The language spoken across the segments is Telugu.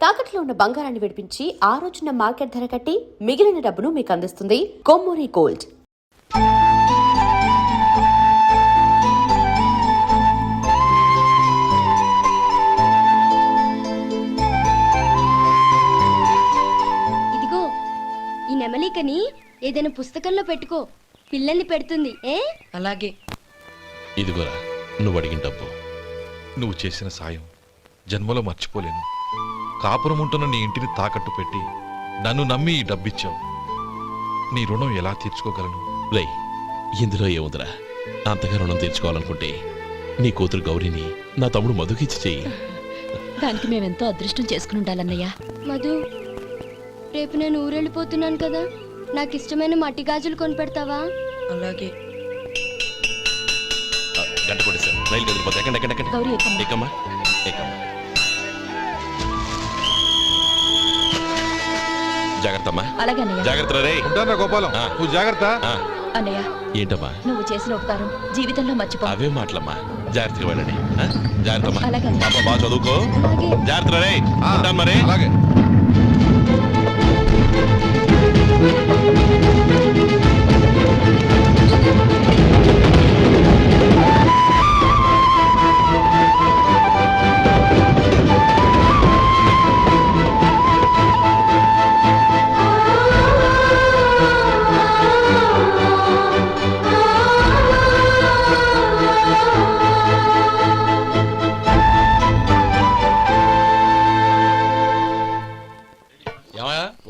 తాకట్లో ఉన్న బంగారాన్ని విడిపించి ఆ రోజున మార్కెట్ ధర కట్టి మిగిలిన డబ్బును మీకు అందిస్తుంది కొమ్మూరి గోల్డ్. ఇదిగో ఈ నెమలికని ఏదైనా పుస్తకంలో పెట్టుకో, పిల్లల్ని పెడుతుంది. అలాగే. ఇదిగోరా నువ్వు అడిగిన డబ్బు. నువ్వు చేసిన సాయం జన్మలో మర్చిపోలేను. కాపురం ఉంటున్న నీ ఇంటిని తాకట్టు పెట్టి నన్ను నమ్మి ఈ డబ్బిచ్చావు. నీ రుణం ఎలా తీర్చుకోగలను? రేయ్, ఇందులో ఏముందిరా? అంతగా రుణం తీర్చుకోవాలనుకుంటే నీ కూతురు గౌరీని నా తమ్ముడు మధుకిచ్చి చెయ్యి. దానికి మేమెంతో అదృష్టం చేసుకుని ఉండాలన్నయ్య. మధు, రేపు నేను ఊరెళ్ళిపోతున్నాను కదా, నాకు ఇష్టమైన మట్టి గాజులు కొనిపెడతావా? అలాగే. గంట కొట్టేశారు, రైలు కదిలిపోతే ఎక్కండి. గౌరీ ఎక్కమ్మా. ఎక్కమ్మా. జాగ్రత్తమ్మా. అలాగే అన్నయ్య. జాగ్రత్త రే. ఉంటానా గోపాలం? నువ్వు జాగ్రత్త. అన్నయ్య, ఏంటమ్మా నువ్వు చేసిన ఉపకారం జీవితంలో మర్చిపో. అవే మాటలమ్మా. జాగ్రత్తగా వెళ్ళండి. జాగ్రత్తమ్మా. అలాగే. పాప బాగా చదువుకో. అలాగే. జాగ్రత్త రే. ఉంటాను మరి. అలాగే.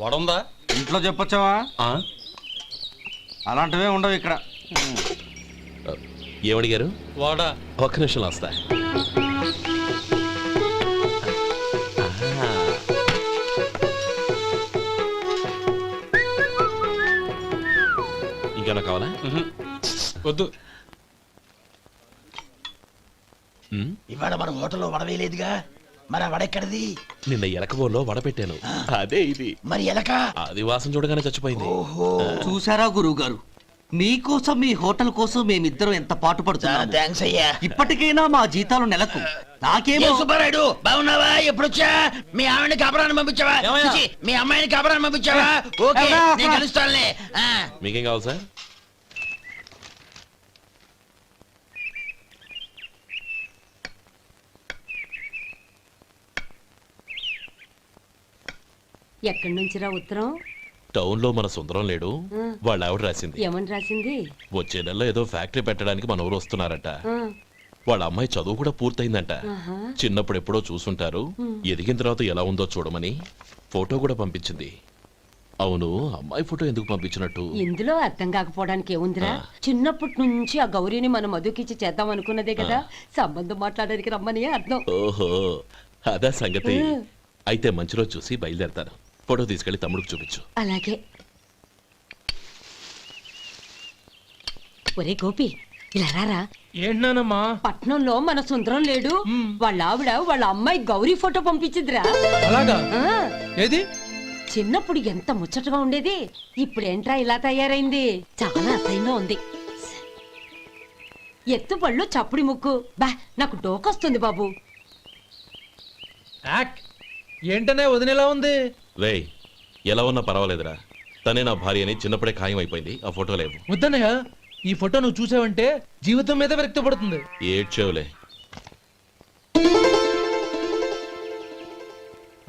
వడుందా? ఇంట్లో చెప్పొచ్చావా? అలాంటివే ఉండవు ఇక్కడ. ఏమడిగారు? వాడా. ఒక్క నిమిషం వస్తా. ఇంకేనా కావాలా? వద్దు. ఇవాళ మన హోటల్లో వడవేయలేదుగా, మరి ఆ వడెక్కడిది? నిన్న ఎలకబోలో వడ పెట్టాను, అదే ఇది. మరి ఎలక అది వాసన చూడగానే చచ్చిపోయింది. చూసారా గురువు గారు, మీకోసం మీ హోటల్ కోసం మేమిద్దరం ఎంత పాటు పడుతున్నాము. థాంక్స్ అయ్యా. ఇప్పటికైనా మా జీతాలు నెలకు నాకేమో. సుబ్బారాయుడు, బాగున్నావా? ఎప్పుడొచ్చా? మీ ఆవిడని కాపురాన్ని పంపించావా? చిచి, మీ అమ్మాయిని కాపురాన్ని పంపించావా? ఓకే, నేను కలుస్తానులే. మీకేం కావాలి సార్? ఎక్కడి నుంచిరా ఉత్తరం? టౌన్ లో మన సుందరం లేడు, వాళ్ళ ఆవిడ రాసింది. ఏమని రాసింది? వచ్చే నెలలో ఏదో ఫ్యాక్టరీ పెట్టడానికి మన ఊరు వస్తున్నారట. వాళ్ళ అమ్మాయి చదువు కూడా పూర్తయిందంట. చిన్నప్పుడు ఎప్పుడో చూసుంటారు, ఎదిగిన తర్వాత ఎలా ఉందో చూడమని ఫోటో కూడా పంపించింది. అవును, అమ్మాయి ఫోటో ఎందుకు పంపించినట్టు? ఇందులో అర్థం కాకపోవడానికి ఏముందిరా, చిన్నప్పటి నుంచి ఆ గౌరీని మనం మధుకిచ్చి చేద్దాం అనుకున్నదే కదా, సంబంధం మాట్లాడడానికి రమ్మని అర్థం. ఓహో, అదా సంగతి. అయితే మంచి రోజు చూసి బయలుదేరతాను. ఫోటో తీసుకెళ్లి తమ్ముడికి చూపించు. అలాగే. ఒరే గోపి, ఇలా రారా. ఏంటన్నానమ్మా? పట్నంలో మన సుందరం లేడు, వాళ్ళ ఆవిడ వాళ్ళ అమ్మాయి గౌరీ ఫోటో పంపించిద్దిరా. అలాగా? ఏది? చిన్నప్పుడు ఎంత ముచ్చటగా ఉండేది, ఇప్పుడేంట్రా ఇలా తయారైంది? చాలా అసహ్యంగా ఉంది. ఎత్తుపళ్ళు చప్పుడి ముక్కు, బా నాకు డోకొస్తుంది బాబు. ఏంటనే వదినేలా ఉంది? రేయ్, ఎలా ఉన్నా పర్వాలేదురా, తనే నా భార్య అని చిన్నప్పుడే ఖాయం అయిపోయింది. ఆ ఫోటో లేవు. వద్దన్నయ్య, ఈ ఫోటో నువ్వు చూసావంటే జీవితం మీద విరక్తి పడుతుంది. ఏడ్చేవులే.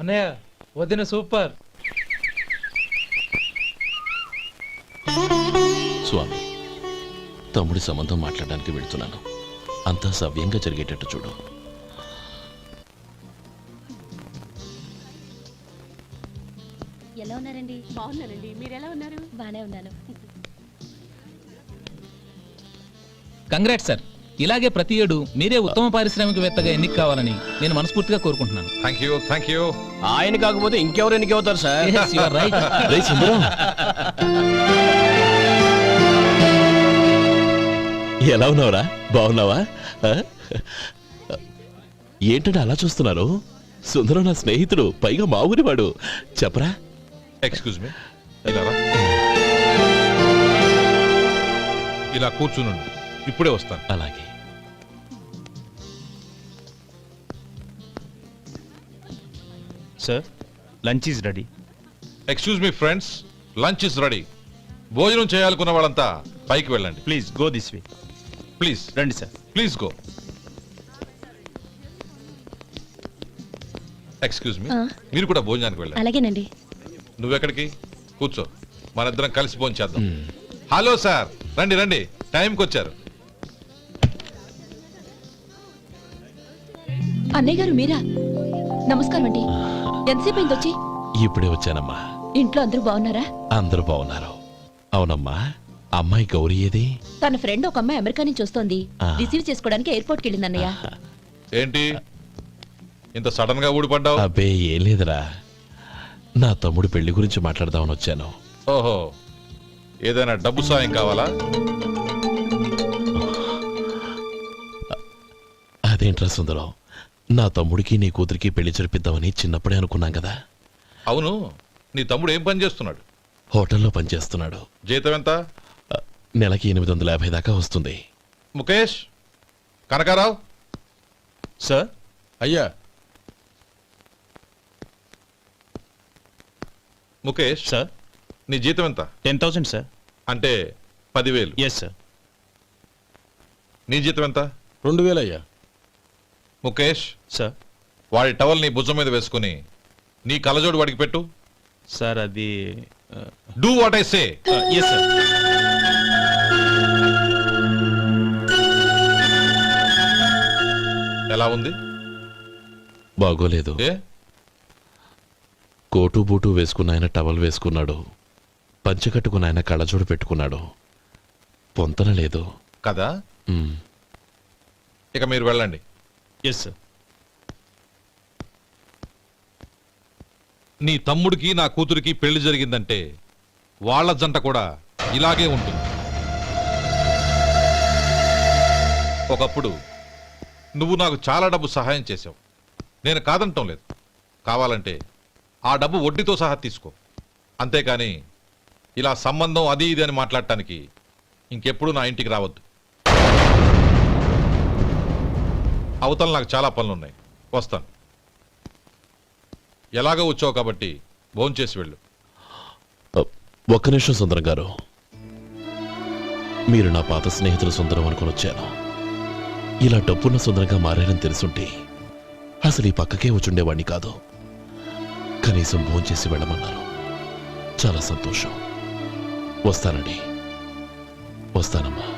అన్నయ్య, వదిన సూపర్. స్వామి, తమ్ముడి సంబంధం మాట్లాడడానికి వెళ్తున్నాను. అంతా సవ్యంగా జరిగేటట్టు చూడు. ఎలా ఉన్నారండి? బాగున్నానండి, మీరు ఎలా ఉన్నారు? బానే ఉన్నాను. Congrats sir. ఇలాగే ప్రతి ఏడు మీరే ఉత్తమ పారిశ్రామికవేత్తగా ఎన్నిక కావాలని నేను మనస్ఫూర్తిగా కోరుకుంటున్నాను. Thank you. ఆయన కాకపోతే ఇంకెవరు ఎన్నిక అవుతారు sir? Yes, you are right. రేయ్ సుందరం, ఎలా ఉన్నావురా? బాగున్నావా? ఏంటంటే అలా చూస్తున్నారు? సుందరం నా స్నేహితుడు, పైగా మా ఊరివాడు. చెప్పరా? ఎక్స్క్యూజ్ మీ, ఇలా రా. ఇలా కూర్చునుండు, ఇప్పుడే వస్తాను. అలాగే. Sir lunch is ready. Excuse me friends, lunch is ready. భోజనం చేయాలనుకున్న వాళ్ళంతా పైకి వెళ్ళండి. Please go this way. Please రండి sir. Please go. Excuse me, మీరు కూడా భోజనానికి వెళ్ళండి. అలాగేనండి. నువ్వెక్కడికి? కూర్చో, మనిద్దరం కలిసి భోజనం చేద్దాం. హలో సార్, రండి రండి, టైంకి వచ్చారు. అన్నయ్య గారు మీరా? నమస్కారం అండి. ఎంతసేపు అయింది వచ్చి? ఇప్పుడే వచ్చానమ్మా. ఇంట్లో అందరూ బాగున్నారా? అందరూ బాగున్నారు. అవునమ్మా, అమ్మాయి గౌరీ ఏది? తన ఫ్రెండ్ ఒక అమ్మాయి అమెరికా నుంచి వస్తోంది. ఆ. రిసీవ్ చేసుకోవడానికి ఎయిర్పోర్ట్కి వెళ్ళింది అన్నయ్య. ఏంటి ఇంత సడన్ గా ఊడిపడ్డావు? అబ్బే ఏం లేదురా, నా తమ్ముడు పెళ్లి గురించి మాట్లాడదామని వచ్చాను. ఓహో, ఏదైనా డబ్బు సాయం కావాలా? అదేంట్రా సుందరం, నా తమ్ముడికి నీ కూతురికి పెళ్లి జరిపిద్దామని చిన్నప్పుడే అనుకున్నాం కదా. అవును, నీ తమ్ముడు ఏం పని చేస్తున్నాడు? హోటల్లో పనిచేస్తున్నాడు. జీతం ఎంత? నెలకి 850 దాకా వస్తుంది. ముఖేష్, కనకారావు. సార్. అయ్యా ముఖేష్, సార్. నీ జీతం ఎంత? 10,000 సార్. అంటే 10,000. Yes sir. నీ జీతం ఎంత? 2,000 అయ్యా. ముఖేష్, సార్. వాడి టవల్ నీ భుజం మీద వేసుకుని నీ కలజోడు వాడికి పెట్టు. సార్ అది do what I say. Yes sir. ఎలా ఉంది? బాగోలేదు. ఏ? కోటు బూటు వేసుకున్న ఆయన టవల్ వేసుకున్నాడు, పంచె కట్టుకున్న ఆయన కళ్ళజోడు పెట్టుకున్నాడు. పొంతన లేదు కదా. ఉమ్. ఇక మీరు వెళ్ళండి. Yes sir. నీ తమ్ముడికి నా కూతురికి పెళ్లి జరిగిందంటే వాళ్ళ జంట కూడా ఇలాగే ఉంటుంది. ఒకప్పుడు నువ్వు నాకు చాలా డబ్బు సహాయం చేసావు, నేను కాదంటం లేదు. కావాలంటే ఆ డబ్బు వడ్డీతో సహా తీసుకో. అంతేకాని ఇలా సంబంధం అది ఇది అని మాట్లాడటానికి ఇంకెప్పుడు నా ఇంటికి రావద్దు. అవతల నాకు చాలా పనులున్నాయి, వస్తాను. ఎలాగో వచ్చావు కాబట్టి భోంచేసి వెళ్ళు. ఒక్క నిమిషం సుందరం గారు, మీరు నా పాత స్నేహితులు సుందరం అనుకుని వచ్చాను. ఇలా డబ్బున్న సుందరంగా మారారని తెలుసుంటే అసలు ఈ పక్కకే వచ్చుండేవాణ్ణి కాదు. కనీసం భోంచేసి వెళ్ళమన్నారు, చాలా సంతోషం. వస్తానండి. వస్తానమ్మా.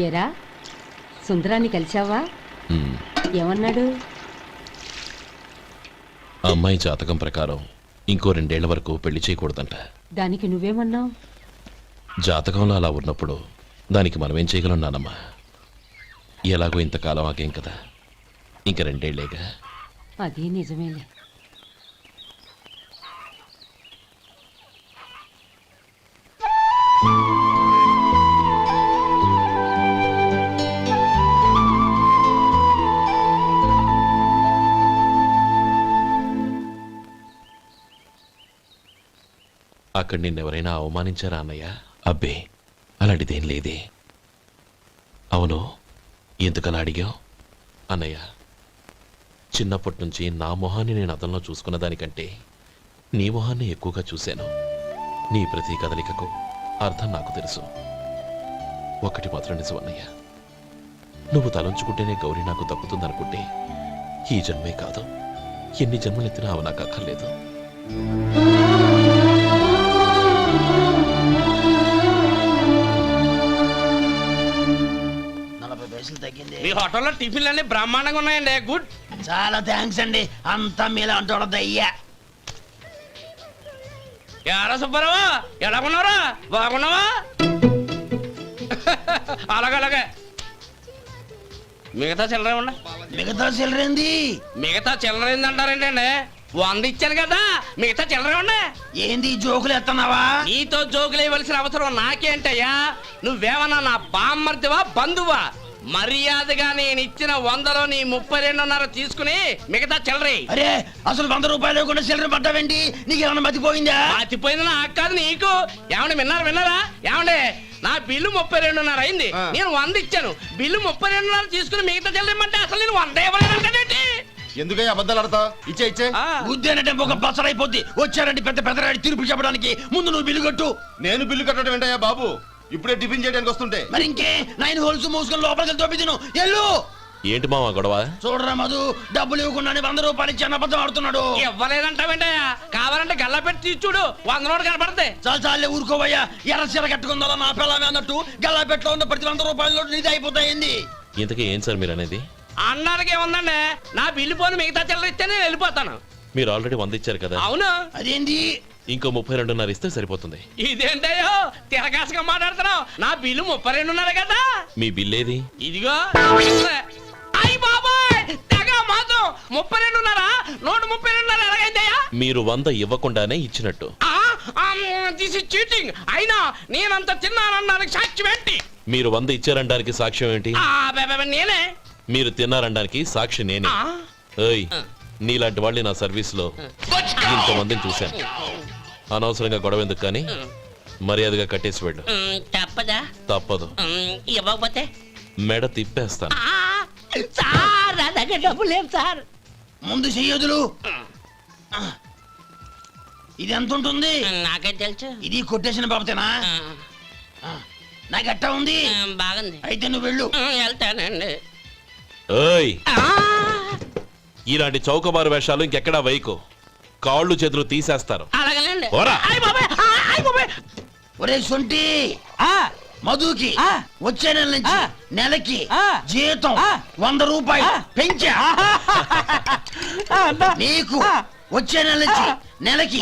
ఏరా, సుందరాన్ని కలిశావా? ఉమ్. ఏమన్నాడు? అమ్మాయి జాతకం ప్రకారం ఇంకో 2 ఏళ్ల వరకు పెళ్లి చేయకూడదంట. దానికి నువ్వేమన్నావు? జాతకంలో అలా ఉన్నప్పుడు దానికి మనమేం చేయగలం నానమ్మా? ఎలాగో ఇంతకాలం ఆగేం కదా, ఇంక 2 ఏళ్లేగా. అది నిజమేలే. అక్కడ నిన్నెవరైనా అవమానించారా అన్నయ్య? అబ్బే, అలాంటిదేం లేదే. అవును, ఎందుకలా అడిగావు? అన్నయ్య, చిన్నప్పటి నుంచి నా మొహాన్ని నేను అతనిలో చూసుకున్న దానికంటే నీ మొహాన్ని ఎక్కువగా చూశాను. నీ ప్రతి కదలికకు అర్థం నాకు తెలుసు. ఒకటి మాత్రం నిజం అన్నయ్య, నువ్వు తలంచుకుంటేనే గౌరీ నాకు దక్కుతుందనుకుంటే ఈ జన్మే కాదు, ఎన్ని జన్మలెత్తినా అవి నాకు అక్కర్లేదు. మీ హోటల్లో టిఫిన్లు అన్ని బ్రహ్మాండంగా ఉన్నాయండి. గుడ్, చాలా థ్యాంక్స్ అండి. అంతా మీలా అంటోడద్దయ్యా. ఎరా సుబ్బారావా, ఎలాగున్నారా? బాగున్నావా? అలాగే మిగతా చిల్లర మిగతా చిల్లరేంది? మిగతా చిల్లర ఏందంటారేంటండి? 100 ఇచ్చాను కదా, మిగతా చిల్లర ఉండే. ఏంది జోకులు ఎత్తన్నావా? నీతో జోకులు వేయవలసిన అవసరం నాకేంటయ్యా? నువ్వేమన్నా నా బామ్మర్దివా బంధువా? మర్యాదగా నేను ఇచ్చిన 100లో నీ 32.5 తీసుకుని మిగతా చిల్లరే. అరే అసలు 100 రూపాయలు కూడా చిల్లర పడ్డావేంటి? నీకేమన్నా మతిపోయిందా? మతిపోయింది నాకు కాదు నీకు. ఏమండి విన్నారా? ఏమండే నా బిల్లు 32.5 అయింది, నేను 100 ఇచ్చాను. బిల్లు 32.5 తీసుకుని మిగతా చిల్లరేమంటే అసలు నేను 100 ఇవ్వలేదంటే ఎందుకయ్యా అబద్ధాలు ఆడతా? ఇచ్చే బుద్ధి ఒక బసరైపోద్ది. వచ్చారంటే పెద్ద పెద్దరాడి తీర్పు చెప్పడానికి ముందు నువ్వు బిల్లు కట్టు. నేను బిల్లు కట్టడం ఏంటయ్యా బాబు? ఇప్పుడే టిఫిన్ చేయడానికి వస్తుంటే. మరి ఇంకే 9 హోల్స్ మూసుకొని లోపలికి తోపి తిను. ఎల్లు. ఏంటి మావా గొడవ? చూడరా మధు, డబ్బులు ఇవ్వకుండానే 100 రూపాయలు ఇచ్చి అబద్ధం ఆడుతున్నాడు. ఇవ్వలేదంటావేంటయ్యా? కావాలంటే గల్లా పెట్టి తీసి చూడు, 100 నోటు కనపడతాయి. చాలే ఊరుకోవయ్యా. ఎర్ర చీర కట్టుకుందా నా పిల్లమే అన్నట్టు గల్లా పెట్టలో ఉన్న ప్రతి 100 రూపాయలు నీది అయిపోతాయింది. ఇంతకీ ఏం సార్ మీరు అనేది? అన్నానికి ఏముందండి, నా బిల్లు పోను మిగతా చిల్లర ఇస్తే నేను వెళ్ళిపోతాను. మీరు ఆల్రెడీ 100 ఇచ్చారు కదా. అవును. అదేంటి? ఇంకో 32.5 ఇస్తే సరిపోతుంది. ఇదేంటయ్యో తిరగాసుగా మాట్లాడుతున్నావు? నా బిల్లు 32.5 కదా. మీ బిల్ ఏది? ఇదిగో. అయ్య బాబాయ్, తెగ మాతో 32.5 నోటు 32.5 ఎలాగైందయ్యా? మీరు 100 ఇవ్వకుండానే ఇచ్చినట్టు. This is cheating. అయినా నేనంత తిన్నానన్నానికి సాక్ష్యం ఏంటి? మీరు 100 ఇచ్చారనడానికి సాక్ష్యం ఏంటి? నేనే. మీరు తిన్నారనడానికి సాక్షి నేనే. ఏయ్, నీలాంటి వాళ్ళని నా సర్వీస్ లో ఇంతమందిని చూశాను. అనవసరంగా గొడవ ఎందుకు కానీ మర్యాదగా కట్టేసి వెళ్ళు. తప్పదా? తప్పదు. ఇవ్వకపోతే మెడ తిప్పేస్తాను. సార్ నా దగ్గర డబ్బు లేదు సార్. ముందు చెయ్యదులు. ఇది ఎంత ఉంటుంది? నాకే తెలుసు. ఇది కొట్టేసిన బాబతేనా? నాకు అట్టా ఉంది. బాగుంది. అయితే నువ్వు వెళ్ళు. వెళ్తానండి. ఏయ్, ఇలాంటి చౌకబారు వేషాలు ఇంకెక్కడా వైకు. కాళ్ళు చేతులు తీసేస్తారు. ఓరా. ఒరే సొంటి, మధుకి వచ్చే నెల నుంచి నెలకి జీతం 100 రూపాయలు పెంచా. నీకు వచ్చే నెల నుంచి నెలకి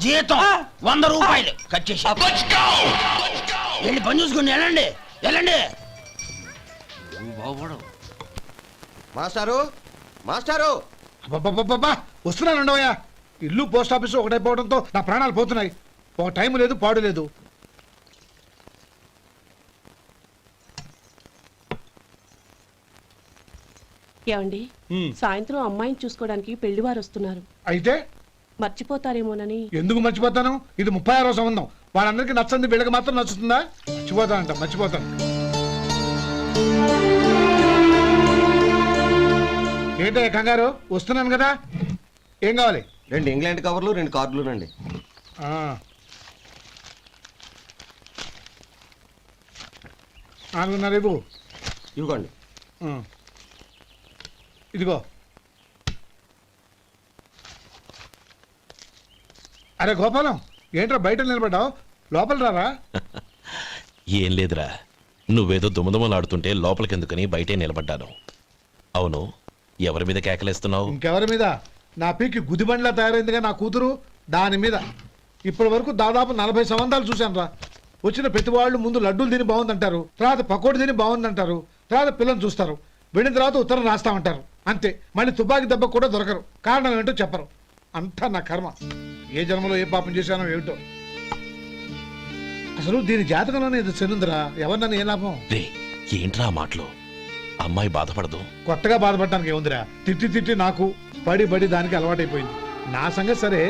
జీతం 100 రూపాయలు కట్ చేసి వెళ్ళి పని చూసుకుని వెళ్ళండి. మాస్టారు మాస్టారు వస్తున్నాను ఉండవయ్యా. ఇల్లు పోస్ట్ ఆఫీసు ఒకటైపోవడంతో నా ప్రాణాలు పోతున్నాయి. ఒక టైం లేదు, పాడు లేదు. ఏమండి, సాయంత్రం అమ్మాయిని చూసుకోవడానికి పెళ్లివారు వస్తున్నారు. అయితే మర్చిపోతారేమోనని. ఎందుకు మర్చిపోతాను? ఇది 36వ సంబంధం. వాళ్ళందరికీ నచ్చంది, వీళ్ళకి మాత్రం నచ్చుతుందా? మర్చిపోతాను. ఏంటయ్యా కంగారు? వస్తున్నాను కదా. ఏం కావాలి? 2 ఇంగ్లాండ్ కవర్లు 2 కార్డులు రండి. 4.5 ఇవ్వు. ఇవ్వండి. ఇదిగో. అరే గోపాలం, ఏంట్రా బయట నిలబడ్డావు? లోపల రారా. ఏం లేదురా, నువ్వేదో దుమదుమలాడుతుంటే లోపలికెందుకని బయటే నిలబడ్డాను. అవును, ఎవరి మీద కేకలేస్తున్నావు? ఇంకెవరి మీద? నా పీకి గుదిబండ్లా తయారైందిగా నా కూతురు, దాని మీద. ఇప్పటి వరకు దాదాపు 40 సంబంధాలు చూశాను రా. వచ్చిన ప్రతి వాళ్ళు ముందు లడ్డూలు తిని బాగుందంటారు, తర్వాత పకోడి తిని బాగుందంటారు, తర్వాత పిల్లలు చూస్తారు, వెళ్ళిన తర్వాత ఉత్తరం రాస్తామంటారు. అంతే. మళ్ళీ తుపాకీ దెబ్బ కూడా దొరకరు. కారణం ఏంటో చెప్పరు. అంతా నా కర్మ. ఏ జన్మలో ఏ పాపం చేశానో ఏమిటో. అసలు దీని జాతకంలోనే ఇది చెందుందిరా. ఎవరినన్నా ఏ లాభం? ఏంట్రా మాటలు? అమ్మాయి బాధపడదు. కొత్తగా బాధపడటానికి ఏముందిరా? తిట్టి నాకు పడి దానికి అలవాటైపోయింది. నా సంగతి సరే,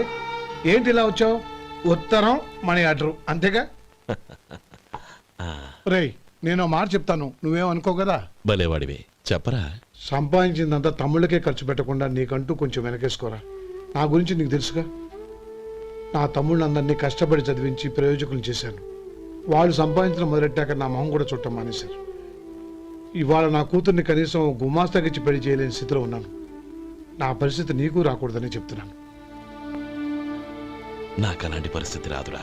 ఏంటి ఇలా వచ్చావు? ఉత్తరం, మనీ ఆర్డరు, అంతేగా? రేయ్, నేను మాట చెప్తాను, నువ్వేమనుకో కదా. భలేవాడివి, చెప్పరా. సంపాదించిందంతా తమ్ముళ్ళకే ఖర్చు పెట్టకుండా నీకంటూ కొంచెం వెనకేసుకోరా. నా గురించి నీకు తెలుసుగా. నా తమ్ముళ్ళందరినీ కష్టపడి చదివించి ప్రయోజకులు చేశాను. వాళ్ళు సంపాదించడం మొదలెట్టాక నా మొహం కూడా చుట్టం మానేశారు. ఇవాళ నా కూతుర్ని కనీసం గుమాస్తాకిచ్చి పెళ్లి చేయలేని స్థితిలో ఉన్నాను. నా పరిస్థితి నీకు రాకూడదని చెప్తున్నాను. నాకు అలాంటి పరిస్థితి రాదురా.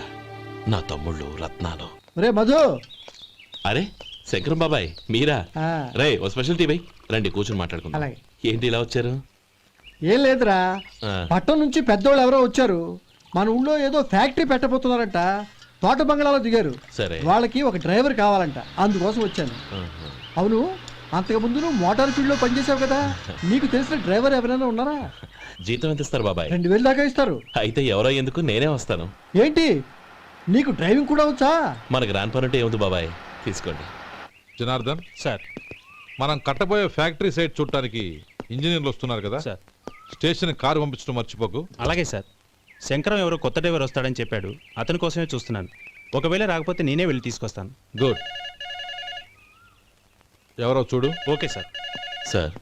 నా తమ్ముళ్ళు రత్నాలు. రే మధు. అరే శంకరం బాబాయ్, మీరా? రే, ఓ స్పెషల్ టీ బై. రండి కూర్చొని మాట్లాడుకుందాం. ఏంటి ఇలా వచ్చారు? ఏం లేదురా, పట్టణం నుంచి పెద్దోళ్ళు ఎవరో వచ్చారు. మన ఊళ్ళో ఏదో ఫ్యాక్టరీ పెట్టబోతున్నారంట. తోట బంగ్లాలో దిగారు. సరే. వాళ్ళకి ఒక డ్రైవర్ కావాలంట, అందుకోసం వచ్చాను. అవును, అంతకుముందు నువ్వు మోటార్ ఫీల్డ్ లో పనిచేసావు కదా, నీకు తెలిసిన డ్రైవర్ ఎవరైనా ఉన్నారా? జీతం ఎంత ఇస్తారు బాబాయ్? 2000 దాకా ఇస్తారు. అయితే ఎవరో ఎందుకు, నేనే వస్తాను. ఏంటి, నీకు డ్రైవింగ్ కూడా వచ్చా? మన గ్రాండ్ పర్ అంటే ఏముంది బాబాయ్, తీసుకోండి. జనార్దన్, సార్. మనం కట్టబోయే ఫ్యాక్టరీ సైట్ చూడటానికి ఇంజనీర్లు వస్తున్నారు కదా సార్. స్టేషన్ కారు పంపించడం మర్చిపోకు. అలాగే సార్. శంకరం ఎవరో కొత్త డ్రైవర్ వస్తాడని చెప్పాడు, అతని కోసమే చూస్తున్నాను. ఒకవేళ రాకపోతే నేనే వెళ్ళి తీసుకొస్తాను. గుడ్. ఎవరో చూడు. Okay sir. సార్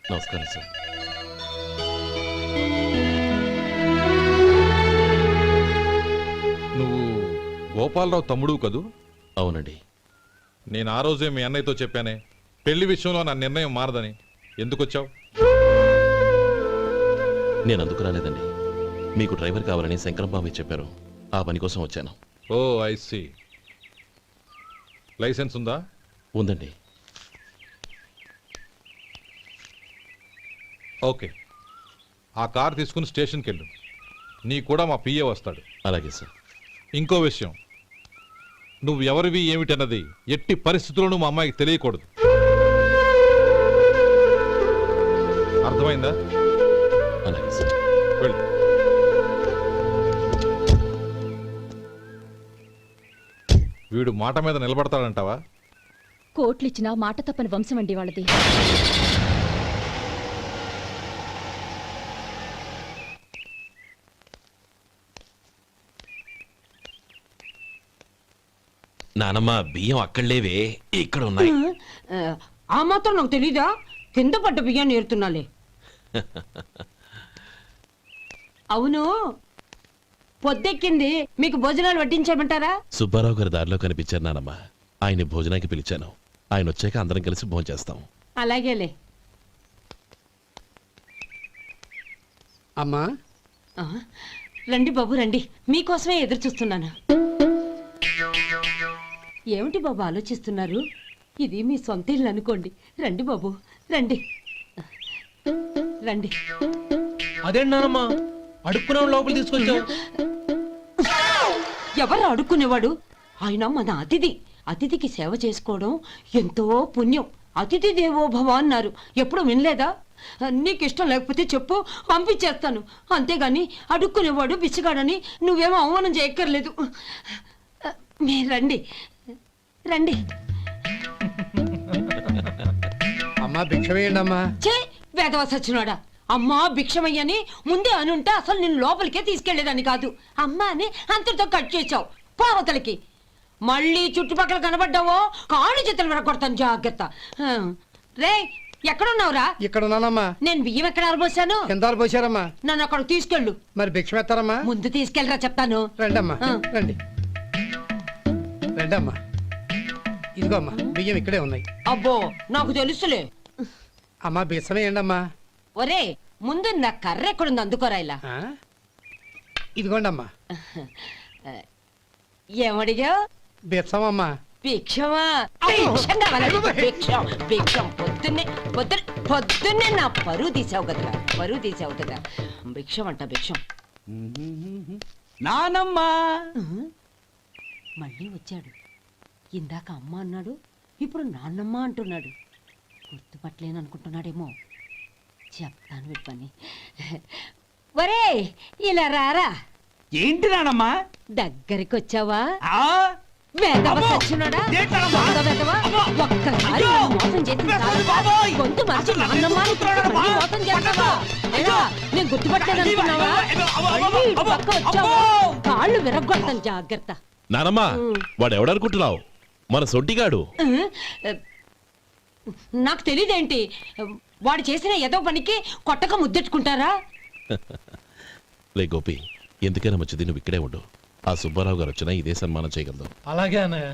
నమస్కారం సార్. నువ్వు గోపాలరావు తమ్ముడు కదూ? అవునండి. నేను ఆ రోజే మీ అన్నయ్యతో చెప్పానే, పెళ్లి విషయంలో నా నిర్ణయం మారదని. ఎందుకు వచ్చావు? నేను అందుకు రాలేదండి. మీకు డ్రైవర్ కావాలని శంకరం బాబాయ్ చెప్పారు, ఆ పని కోసం వచ్చాను. ఓ ఐ సీ. లైసెన్స్ ఉందా? ఉందండి. ఓకే, ఆ కార్ తీసుకుని స్టేషన్కి వెళ్ళు. నీ కూడా మా పిఏ వస్తాడు. అలాగే సార్. ఇంకో విషయం, నువ్వు ఎవరివి ఏమిటన్నది ఎట్టి పరిస్థితుల్లోనూ మా అమ్మాయికి తెలియకూడదు. అర్థమైందా? అలాగే సార్. వెళ్ళు. వీడు మాట మీద నిలబడతాడంటావా? కోట్లిచ్చినా మాట తప్పని వంశం అండి వాళ్ళది. నానమ్మ, బియ్యం అక్కడ లేవే, ఇక్కడ ఉన్నాయి. ఆ మాత్రం నాకు తెలీదా? కింద పడ్డ బియ్యాన్ని ఏరుతున్నాలే. అవును, పొద్దెక్కింది, మీకు భోజనాలు వడ్డించేయమంటారా? సుబ్బారావు గారి దారిలో కనిపించారు నానమ్మ, ఆయన భోజనానికి పిలిచాను. ఆయన వచ్చాక అందరం కలిసి భోజనం చేస్తాం. అలాగేలే. అమ్మా, రండి బాబు రండి, మీకోసమే ఎదురు చూస్తున్నాను. ఏమిటి బాబు ఆలోచిస్తున్నారు? ఇది మీ సొంత ఇల్లు అనుకోండి. రండి బాబు రండి రండి. అదేంటమ్మా అడుక్కునే లోపల తీసుకొచ్చావు? ఎవరు అడుక్కునేవాడు? ఆయన మన అతిథి. అతిథికి సేవ చేసుకోవడం ఎంతో పుణ్యం. అతిథి దేవో భవ అన్నారు, ఎప్పుడు వినలేదా? నీకు ఇష్టం లేకపోతే చెప్పు, పంపించేస్తాను. అంతేగాని అడుక్కునేవాడు బిచ్చగాడని నువ్వేమో అవమానం చేయక్కర్లేదు. మీరు రండి రండి. అమ్మా భిక్ష వేయండి అమ్మా. చే వేదవ సచ్చినాడా, అమ్మా భిక్షమయ్యని ముందే అనుంటే అసలు నేను లోపలికే తీసుకెళ్లేదాన్ని కాదు. అమ్మా అని అంతటితో కట్ చేసావు. పావతలకి మళ్ళీ చుట్టుపక్కల కనబడ్డావో కాళ్ళు చేతులు విరగొడతాను, జాగ్రత్త. రే ఎక్కడున్నావురా? ఇక్కడ ఉన్నానమ్మా. నేను బియ్యం ఎక్కడ ఆరబోసాను? కింద పోసారమ్మా. నన్ను అక్కడ తీసుకెళ్ళు. మరి భిక్ష పెడతారమ్మా? ముందు తీసుకెళ్ళరా చెప్తాను. రండమ్మా రండి రండమ్మా. ఇదిగో అమ్మా, బియ్యం ఇక్కడే ఉన్నాయి. అబ్బో నాకు తెలుసులే. అమ్మా బిచ్చం వేయండి అమ్మా. ఒరే ముందు నా కర్ర ఎక్కడుంది, అందుకోరా ఇలా. ఇదిగోండి అమ్మా. ఏమడిగా? బిచ్చమమ్మా. భిక్షమా? భిక్షం కావాలండి, భిక్షం భిక్షం. పొద్దున్నే నా పరువు తీసావు కదరా, పరువు తీసావు కదా. భిక్షం అంట భిక్షం. నానమ్మా మళ్ళీ వచ్చాడు. ఇందాక అమ్మ అన్నాడు, ఇప్పుడు నాన్నమ్మ అంటున్నాడు. గుర్తుపట్టలేననుకుంటున్నాడేమో. చెప్తాను వీడి పని. ఒరే ఇలా రారా. ఏంటి నానమ్మా? దగ్గరికి వచ్చావా? వేదవ సచ్చినోడా, దొంగ వేదవా. ఒక్కసారి నన్ను మోసం చేసి గొంతు మార్చి నాన్నమ్మ మళ్ళీ మోసం చేస్తావా? ఎలా? నేను గుర్తుపట్టలేదనుకున్నావా? మళ్ళీ ఇటు పక్క వచ్చావా కాళ్ళు విరగొడతాను, జాగ్రత్త. నానమ్మ, వాడు ఎవడనుకుంటున్నావు? మన సొంటిగాడు. నాకు తెలియదేంటి? వాడు చేసిన ఏదో పనికి కొట్టక ముద్దెట్టుకుంటారా? లే గోపి, ఎందుకైనా మంచిది నువ్వు ఇక్కడే ఉండు. ఆ సుబ్బారావు గారు వచ్చినా ఇదే సన్మానం చేయగలదు. అలాగే అన్నయ్య.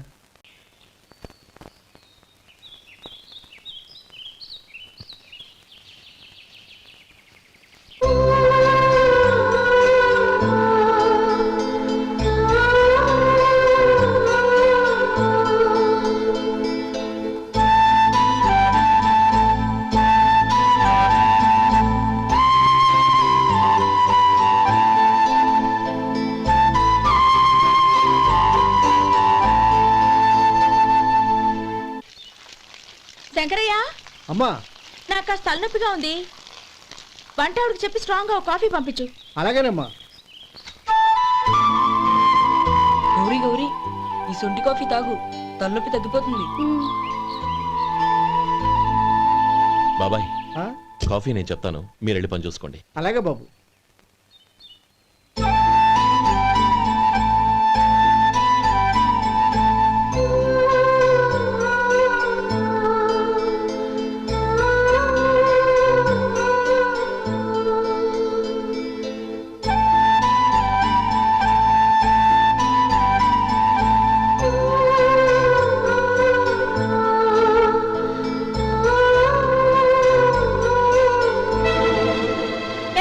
అమ్మా నాకు కాస్త తలనొప్పిగా ఉంది. వంట ఆవిడకి చెప్పి స్ట్రాంగ్గా ఒక కాఫీ పంపించు. అలాగేనమ్మా. గౌరీ గౌరీ, ఈ సొంటి కాఫీ తాగు, తలనొప్పి తగ్గిపోతుంది. బాబాయ్ ఆ? కాఫీ నేను చెప్తాను, మీరు వెళ్ళి పని చూసుకోండి. అలాగే బాబు.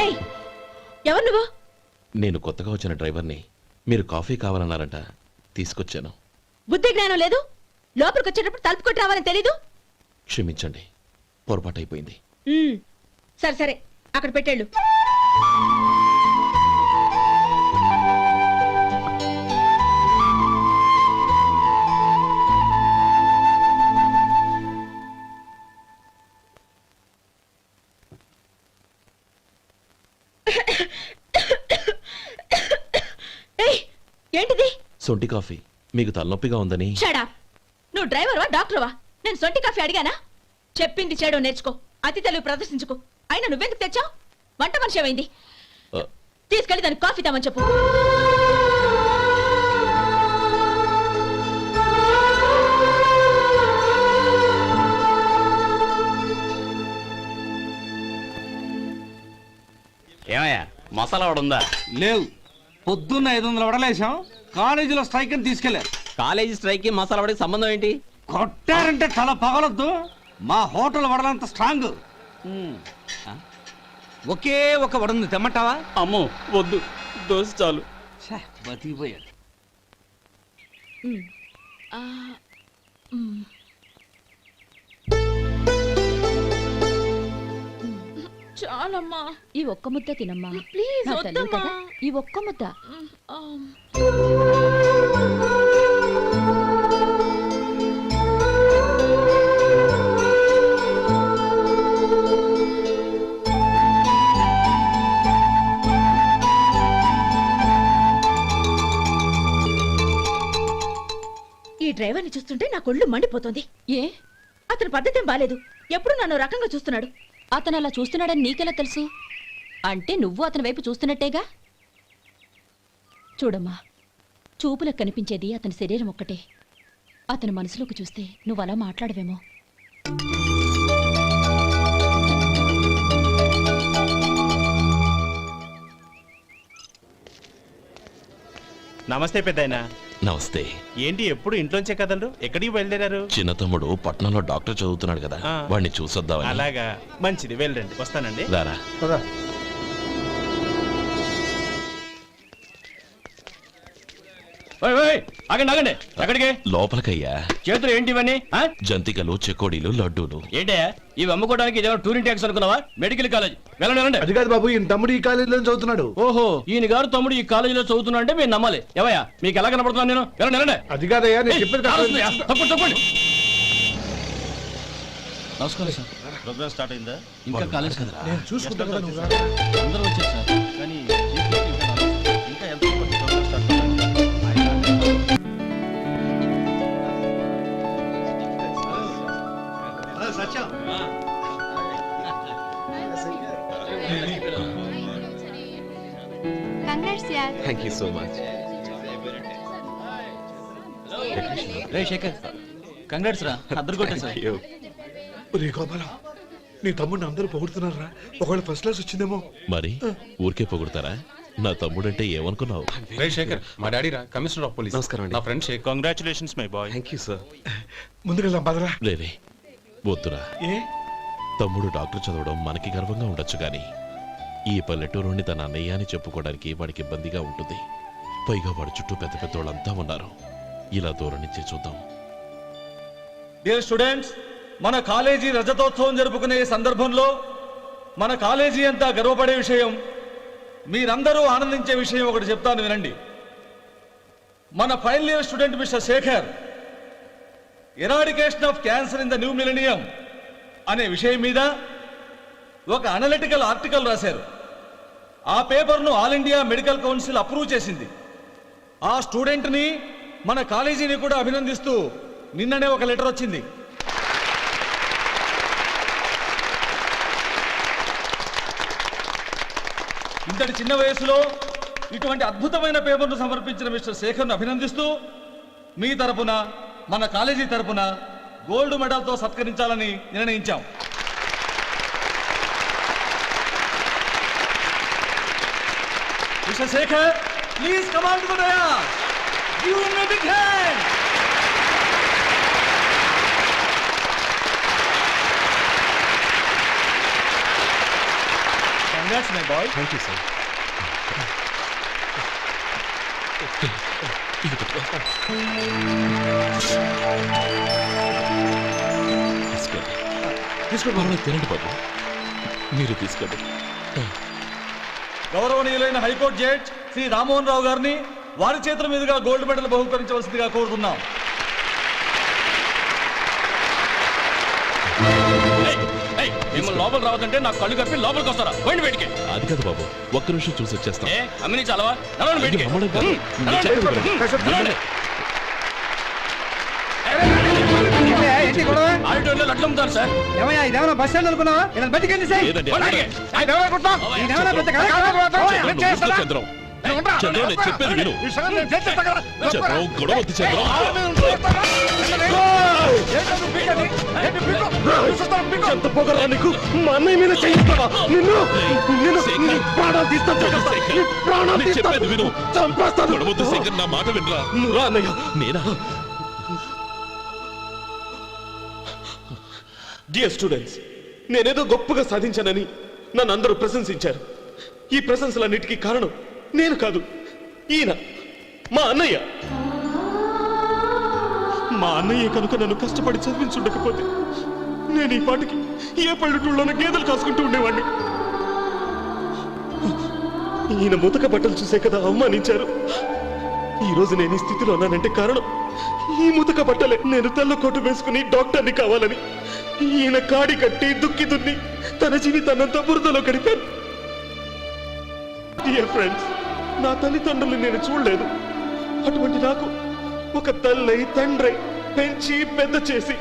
ఏయ్, ఎవరు నువ్వు? నేను కొత్తగా వచ్చిన డ్రైవర్ని. మీరు కాఫీ కావాలన్నారంట, తీసుకొచ్చాను. బుద్ధి జ్ఞానం లేదు. లోపలికి వచ్చేటప్పుడు తలుపు కొట్టి రావాలని తెలీదు. క్షమించండి, పొరపాటు అయిపోయింది. సరే సరే, అక్కడ పెట్టేళ్ళు. ఏయ్, ఏంటిది? సొంటి కాఫీ. మీకు తలనొప్పిగా ఉందని. షడా, నువ్వు డ్రైవర్వా డాక్టర్వా? నేను సొంటి కాఫీ అడిగానా? చెప్పింది చేయడం నేర్చుకో, అతి తెలుగు ప్రదర్శించుకో. అయినా నువ్వెందుకు తెచ్చావు? వంట మనిషి ఏమైంది? ఆ, తీసుకెళ్ళి దానికి కాఫీ తామని చెప్పు. ఏమయ్యా మసాలా వాడు ఉందా? లేవు. పొద్దున్న 500 వడలేసాం, కాలేజీలో స్ట్రైక్ అని తీసుకెళ్లారు. కాలేజీ స్ట్రైక్ కి మసాలా వాడికి సంబంధం ఏంటి? కొట్టారంటే తల పగలొద్దు. మా హోటల్ వడలంత స్ట్రాంగ్. ఒకే ఒక వడుంది, తెమ్మంటావా? అమ్మో వద్దు, దోశ చాలు. బతికిపోయాడు. చాలమ్మా, ఈ ఒక్క ముద్ద తినమ్మా. ప్లీజ్ నా తల్లి వద్దమ్మా. కదా, ఈ ఒక్క ముద్ద. ఈ డ్రైవర్ని చూస్తుంటే నా కొళ్ళు మండిపోతుంది. ఏ, అతని పద్ధతి బాలేదు. ఎప్పుడు నన్ను రకంగా చూస్తున్నాడు. అతను అలా చూస్తున్నాడని నీకెలా తెలుసు? అంటే నువ్వు అతని వైపు చూస్తున్నట్టేగా. చూడమ్మా, చూపులకు కనిపించేది అతని శరీరం ఒక్కటే. అతని మనసులోకి చూస్తే నువ్వు అలా మాట్లాడవేమో. నమస్తే పెద్దాయనా. నమస్తే. ఏంటి ఎప్పుడు ఇంట్లోంచే కదలరు? ఎక్కడికి బయలుదేరారు? చిన్న తమ్ముడు పట్నంలో డాక్టర్ చదువుతున్నాడు కదా, ఆ. వాడిని చూసొద్దామని. అలాగా, మంచిది, వెళ్ళండి. వస్తానండి. రారా. పద. ఆగండి ఆగండి, ఎక్కడికి? లోపలికయ్యా. చేతులు ఏంటి ఇవన్నీ? జంతికలు, చెకోడీలు, లడ్డూలు. ఏంటయ్యా ఇవి అమ్ముకోవడానికి ఇదేమో టూరింగ్ ట్యాక్స్ అనుకున్నావా? మెడికల్ కాలేజ్, వెళ్ళండి వెళ్ళండి. అది కాదు బాబు, ఈయన తమ్ముడు ఈ కాలేజీలో చదువుతున్నాడు. ఓహో, ఈయన గారు తమ్ముడు ఈ కాలేజీలో చదువుతున్నా అంటే మీరు నమ్మాలి. ఏవయ్యా మీకు ఎలా కనపడుతున్నాను నేను? వెళ్ళండి వెళ్ళండి. అది కాదయ్యా, నేను చెప్పేది కాదు. తప్పండి తప్పండి. నమస్కారం సార్. ప్రోగ్రామ్ స్టార్ట్ అయిందా? ఇంకా కాలేజ్ కదా, నేను చూసుకుంటా కదా, నువ్వు రా. అందరూ వచ్చారు సార్. కానీ ఇంకా ఎంత ప్రోగ్రామ్ స్టార్ట్ అవ్వాలి? Thank you so much. రే శేఖర్, కంగ్రాట్స్ రా, అద్దరు కొట్టేసా. ఒరే గోపాలం, నీ తమ్ముడిని అందరూ పొగుడుతున్నారా? ఒకవేళ ఫస్ట్ క్లాస్ వచ్చిందేమో. మరి ఊరికే పొగుడతారా? నా తమ్ముడంటే ఏమనుకున్నావు? రే శేఖర్, మా డాడీ రా, కమిషనర్ ఆఫ్ పోలీస్. నమస్కారం అండి. నా friend Shekhar. Congratulations my boy. Thank you sir. ముందుకెళ్దాం పదరా. లేవే, వద్దురా. ఏ తమ్ముడు డాక్టర్ చదవడం మనకి గర్వంగా ఉండొచ్చు కానీ ఈ పల్లెటూరుని తన అన్నయ్య అని చెప్పుకోవడానికి వాడికి ఇబ్బందిగా ఉంటుంది. పైగా వాడి చుట్టూ పెద్ద పెద్ద వాళ్ళంతా ఉన్నారు. ఇలా దూరం నుంచి చూద్దాం. డియర్ స్టూడెంట్స్, మన కాలేజీ రజతోత్సవం జరుపుకునే సందర్భంలో మన కాలేజీ అంతా గర్వపడే విషయం, మీరందరూ ఆనందించే విషయం ఒకటి చెప్తాను వినండి. మన final year student mister Shekhar, eradication of cancer in the new millennium అనే విషయం మీద ఒక అనలిటికల్ ఆర్టికల్ రాశారు. ఆ పేపర్ను all India medical council approve చేసింది. ఆ స్టూడెంట్ని మన కాలేజీని కూడా అభినందిస్తూ నిన్ననే ఒక లెటర్ వచ్చింది. ఇంతటి చిన్న వయసులో ఇటువంటి అద్భుతమైన పేపర్ను సమర్పించిన మిస్టర్ శేఖర్ను అభినందిస్తూ మీ తరపున మన కాలేజీ తరపున గోల్డ్ మెడల్తో సత్కరించాలని నిర్ణయించాం. Mister Shekhar, please come on to the dais. Give him a big hand. Congrats my boy. Thank you sir. తీసుకోండి, తినండి బాబు, మీరు తీసుకోండి. గౌరవనీయులైన హైకోర్టు జడ్జ్ శ్రీ రామ్మోహన్ రావు గారిని వారి చేతుల మీదుగా గోల్డ్ మెడల్ బహుకరించవలసిందిగా కోరుతున్నాం. మిమ్మల్ని లోపల రావద్దంటే నాకు కళ్ళు కప్పి లోపలికి వస్తారా? పోయింది బయటికి. అది కాదు బాబు, ఒక్క నిమిషం చూసి వచ్చేస్తాం. అమ్మిని చాలవా? నడవండి బయటికి. అమ్మడం కాదు, నేను చెప్పేది వినండి. ఆడిటోరియంలో లడ్లు అమ్ముతారు సార్. ఏమయ్యా, ఇదేమన్నా బస్ స్టాండ్ అనుకున్నావా? ఇలా బయటికి సార్. లేదండి, అలాగే. చంద్రం, చంద్రం, నేను చెప్పేది విను. చంద్రం, గొడవ వద్దు చంద్రం. ఎంత పొగరా నీకు? మా అన్నయ్య మీద చేయిస్తావా? నిన్ను నిన్ను ప్రాణాలు తీస్తాను. నేను చెప్పేది విను. చంపేస్తాను. గొడవ వద్దు శేఖర్, నా మాట వినరా. నువ్వు రా అన్నయ్య. నేనా? డియర్ స్టూడెంట్స్, నేనేదో గొప్పగా సాధించానని నన్ను అందరూ ప్రశంసించారు. ఈ ప్రశంసలన్నిటికీ కారణం నేను కాదు, ఈయన మా అన్నయ్య. మా అన్నయ్య కనుక నన్ను కష్టపడి చదివించుండకపోతే నేను ఈ పాటికి ఏ పల్లెటూళ్ళలోనూ గేదెలు కాసుకుంటూ ఉండేవాడిని. ఈయన ముతక బట్టలు చూసే కదా అవమానించారు. ఈ రోజు నేను ఈ స్థితిలో ఉన్నానంటే కారణం ఈ ముతక బట్టలే. నేను తెల్ల కోటు వేసుకుని డాక్టర్ని కావాలని ఈయన కాడి కట్టి దుక్కి దున్ని తన జీవితాన్నంతా బురదలో గడిపారు. డియర్ ఫ్రెండ్స్, నా తల్లిదండ్రులు నేను చూడలేదు. అటువంటి నాకు ఒక తల్లి తండ్రి పెంచి పెద్ద చేసి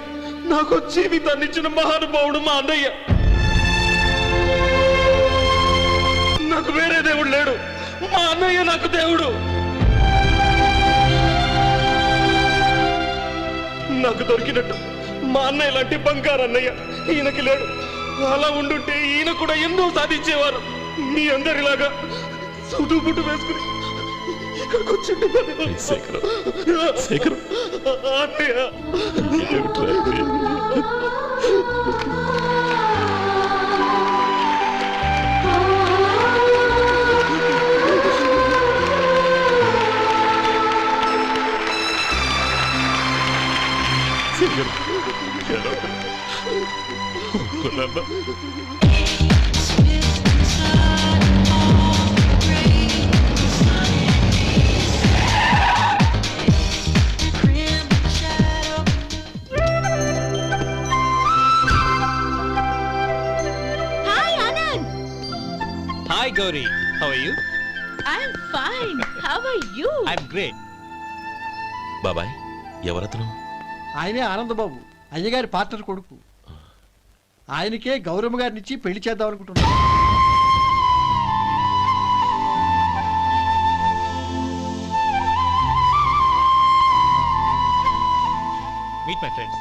నాకు జీవితాన్ని ఇచ్చిన మహానుభావుడు మా అన్నయ్య. నాకు వేరే దేవుడు లేడు, మా అన్నయ్య నాకు దేవుడు. నాకు దొరికినట్టు మా అన్నయ్య లాంటి బంగారు అన్నయ్య ఈయనకి లేడు. అలా ఉండుంటే ఈయన కూడా ఎన్నో సాధించేవారు. మీ అందరిలాగా సుటు బుట్టు వేసుకుని ఇక్కడికి వచ్చిండే శేఖర్, శేఖర్, అన్నయ్య. ఏమిట్రా ఇది? శేఖర్, ఒక్కడన్నా. Hi Anand. Hi Gauri, how are you? I'm fine. How are you? I am great. బాబాయ్, ఎవరతను? ఆయనే ఆనందబాబు, అయ్యగారి పార్ట్నర్ కొడుకు. ఆయనకే గౌరమ్మ గారిని ఇచ్చి పెళ్లి చేద్దాం అనుకుంటున్నాను. Meet my friends.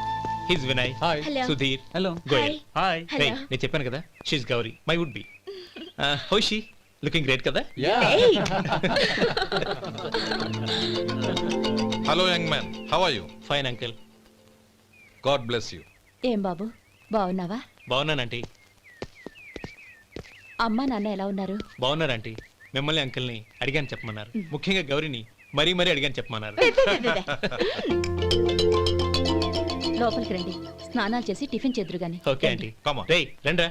His Vinay. Hi. Hello. Sudheer. Hello. Goyal. Hi. Hello. నేను చెప్పాను కదా, she's Gauri, my would be. How she? Looking great కదా? Hey. Hello young man, how are you? Fine uncle. God bless you. ఏం బాబు, బాగున్నావా? బాగున్నానంటీ. అమ్మా నాన్న ఎలా ఉన్నారు? బాగున్నారంటీ. మిమ్మల్ని అంకిల్ని అడిగాను చెప్పమన్నారు. ముఖ్యంగా గౌరీని మరీ మరీ అడిగాను చెప్పమన్నారు. లోపలికి రండి, స్నానాలు చేసి టిఫిన్ చేద్దురు గాని. Okay aunty. Come on. రేయ్ రండ్రా.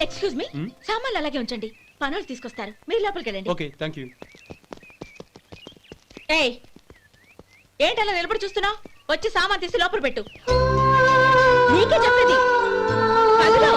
ఎక్స్క్యూజ్ మీ, సామాన్లు అలాగే ఉంచండి, పనులు తీసుకొస్తారు. మీరు లోపలికి వెళ్ళండి. Okay, thank you. ఏయ్ ఏంటలా నిలబడి చూస్తున్నావు? వచ్చి సామాన్ తీసి లోపల పెట్టు. నీకే చెప్పేది. కదులు.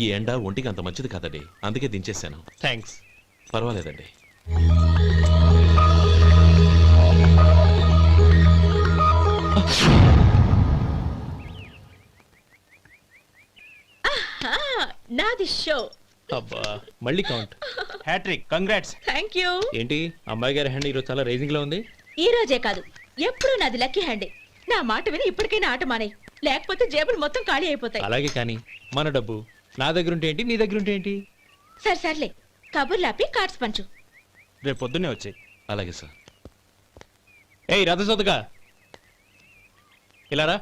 ఈ ఎండ ఒంటికి అంత మంచిది కాదండి, అందుకే దించేశాను. థ్యాంక్స్. పర్వాలేదండి. నాది షో. అబ్బా మళ్ళీ count. Hattrick, congrats. Thank you. ఏంటి అమ్మాయి గారి హ్యాండ్ ఈరోజు చాలా రైజింగ్ లో ఉంది? ఈ రోజే కాదు, ఎప్పుడూ నాది లక్కీ హ్యాండే. నా మాట విని ఇప్పటికైనా ఆట మానే, లేకపోతే జేబులు మొత్తం ఖాళీ అయిపోతాయి. అలాగే కానీ మన డబ్బు నా దగ్గర ఉంటే ఏంటి, నీ దగ్గర ఉంటే ఏంటి? సరే సర్లే, కబుర్లాపి కార్డ్స్ పంచు. రేపు పొద్దున్నే వచ్చాయి. అలాగే సార్. ఏయ్ రథసోదగా ఇలా రా.